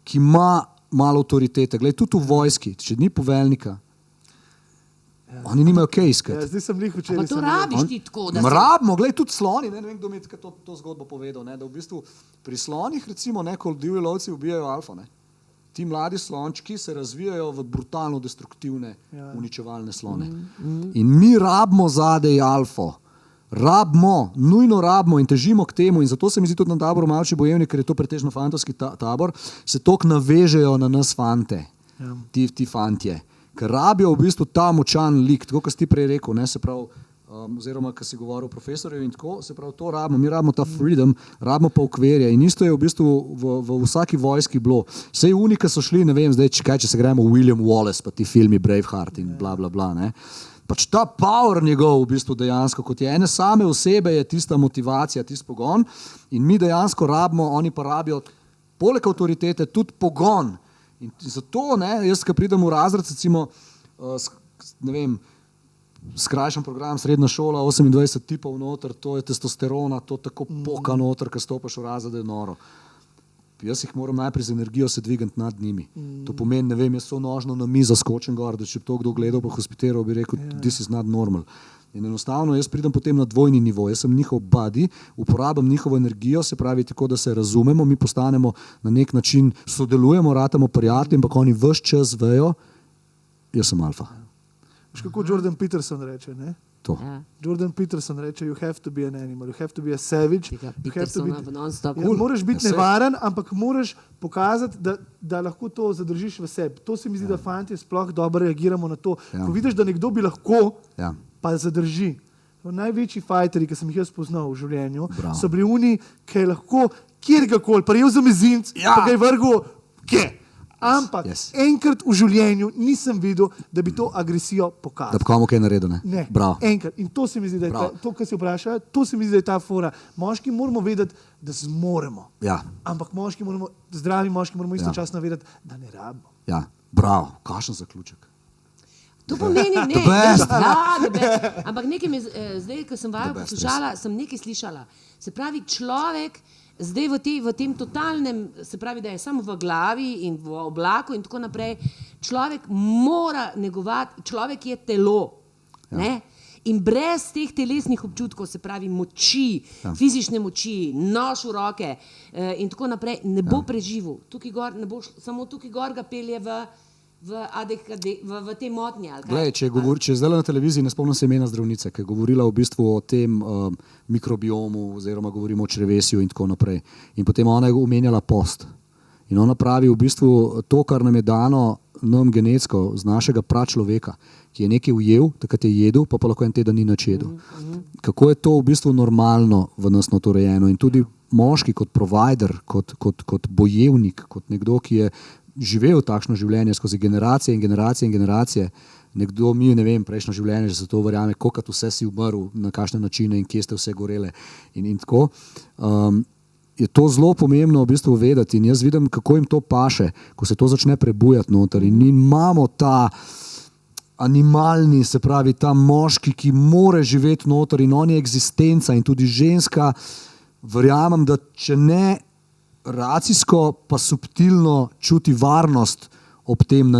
ki ima malo avtoritete. Glej, tudi v vojski, če ni poveljnika, oni nimajo kaj iskati. Zdaj sem lih včeraj. Pa to rabiš ti tako, da se... Rabimo, glej, tudi sloni, ne vem, kdo mi je to zgodbo povedal, ne, da v bistvu pri slonih, recimo, ko divji lovci ubijajo alfa, ne, ti mladi slončki se razvijajo v brutalno destruktivne, uničevalne slone. In mi rabimo zadej alfo. Nujno rabimo in težimo k temu in zato se mi zdi tudi na taboru Mavčji bojevnik, ker je to pretežno fantovski tabor, se toliko navežejo na nas fante, ti fantje, ker rabijo v bistvu ta močan lik, tako kot si ti prej rekel, ne, se pravi, oziroma, ko si govoril o profesorju in tako, se pravi, to rabimo, mi rabimo ta freedom, rabimo pa ukverje in isto je v bistvu v vsaki vojski bilo. Sej unika so šli, ne vem, zdaj, če se gremo William Wallace, pa ti filmi Braveheart in bla, bla, bla, ne. Pač ta power njegov v bistvu dejansko, kot je ene same osebe, je tista motivacija, tisti pogon in mi dejansko rabimo, oni pa rabijo poleg avtoritete tudi pogon. In zato, ne, jaz, ko pridem v razred, recimo, ne vem, skrajšan program, srednja šola, 28 tipov noter, to je testosterona, to tako poka noter, ko stopaš v razred, je noro. Jaz jih moram najprej z energijo se dvigati nad njimi. To pomeni, ne vem, jaz so nožno na mizo skočim gor, da če bi to kdo gledal pa hospitiral, bi rekel, this is not normal. In enostavno jaz pridem potem na dvojni nivo, jaz sem njihov buddy, uporabim njihovo energijo, se pravi tako, da se razumemo, mi postanemo na nek način, sodelujemo, ratamo prijatelji, ampak oni ves čas vejo, jaz sem alfa. Veš, kako Jordan Peterson reče, ne? To. Jordan Peterson reče, you have to be an animal, you have to be a savage. Moraš biti nevaren, ampak moraš pokazati, da lahko to zadržiš v sebi. To se mi zdi, da fantje sploh dobro reagiramo na to. Ko vidiš, da nekdo bi lahko, pa zadrži. največji fajteri, ki sem jih jaz poznal v življenju, Bravo. so bili oni, ki je lahko kjerkoli prijel za mezinc, pa ga je vrgel, kje. Ampak enkrat v življenju nisem videl, da bi to agresijo Da pokazal. bi komu kaj naredil, ne? Ne, Bravo. enkrat. In to se mi zdi, da je to, kar se vpraša, to se mi zdi, da je ta fora. Moški moramo vedeti, da zmoremo. Ja, Ampak zdravi moški moramo istočasno vedeti, da ne rabimo. ja, bravo, kakšen zaključek. To pomeni, ne, The best. the best. Ampak nekaj me, zdaj, ko sem vaju poslušala, sem nekaj slišala. Se pravi, človek zdaj v tem totalnem, se pravi, da je samo v glavi in v oblaku in tako naprej, človek mora negovati, človek je telo. Ne? In brez teh telesnih občutkov, se pravi moči, fizične moči, nož v roke in tako naprej, ne bo preživel. Tukaj gor, ne bo, samo tukaj gor ga pelje v te motnje. Glej, če je zdaj na televiziji, ne spomnim se imena zdravnice, ki je govorila v bistvu o tem mikrobiomu, oziroma govorimo o črevesju in tako naprej. In potem ona je omenjala post. In ona pravi v bistvu to, kar nam je dano nam genetsko z našega pračloveka, ki je nekaj ujel, takrat je jedel, pa lahko en teden ni nič jedel. Kako je to v bistvu normalno v nas notorejeno. In tudi moški kot provider, kot bojevnik, kot nekdo, ki je živel takšno življenje skozi generacije in generacije in generacije. Nekdo mi, ne vem, prejšnjo življenje, že se to verjame, koliko vse si umrl, na kakšne načine in kje ste vse gorele in tako. Je to zelo pomembno v bistvu vedeti in jaz vidim, kako jim to paše, ko se to začne prebujati noter in imamo ta animalni, se pravi ta moški, ki more živeti noter in on je eksistenca in tudi ženska, verjamem, da če ne racijsko, pa subtilno čuti varnost ob tem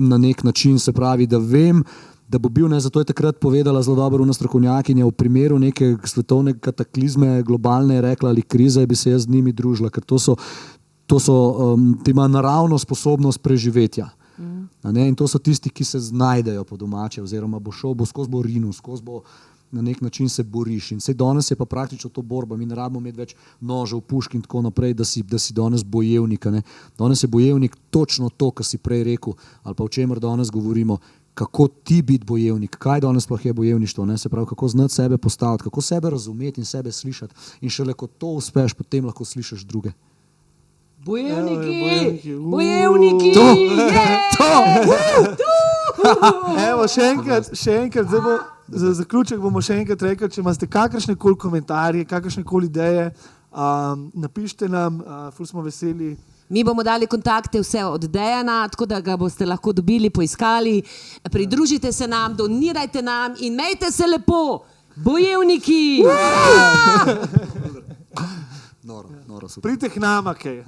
na nek način, se pravi, da vem, da bo bil, zato je takrat povedala zelo dobro una strokovnjakinja, v primeru neke svetovne kataklizme, globalne je rekla, ali krize, bi se jaz z njimi družila, ker ima naravno sposobnost preživetja. In to so tisti, ki se znajdejo po domače, oziroma bo šel, bo skozi bo rinil, skozi bo na nek način se boriš. In danes je pa praktično to borba. Mi ne rabimo imeti več nožev, pušk in tako naprej, da si danes bojevnik. Ne? Danes je bojevnik točno to, kar si prej rekel, ali pa o čemer danes govorimo, kako ti biti bojevnik, kaj danes sploh je bojevništvo, ne? Se pravi, kako znati sebe postaviti, kako sebe razumeti in sebe slišati. In šele ko to uspeš, potem lahko slišiš druge. Bojevniki! Evo, še enkrat, zdaj bo, za zaključek bomo še enkrat rekli, če imate kakršnekoli komentarje, kakršnekoli ideje, napišite nam, ful smo veseli. Mi bomo dali kontakte vse od Dejana, tako da ga boste lahko dobili, poiskali. Pridružite se nam, donirajte nam in imejte se lepo! Bojevniki! Noro, super. Pridite k nama, kaj.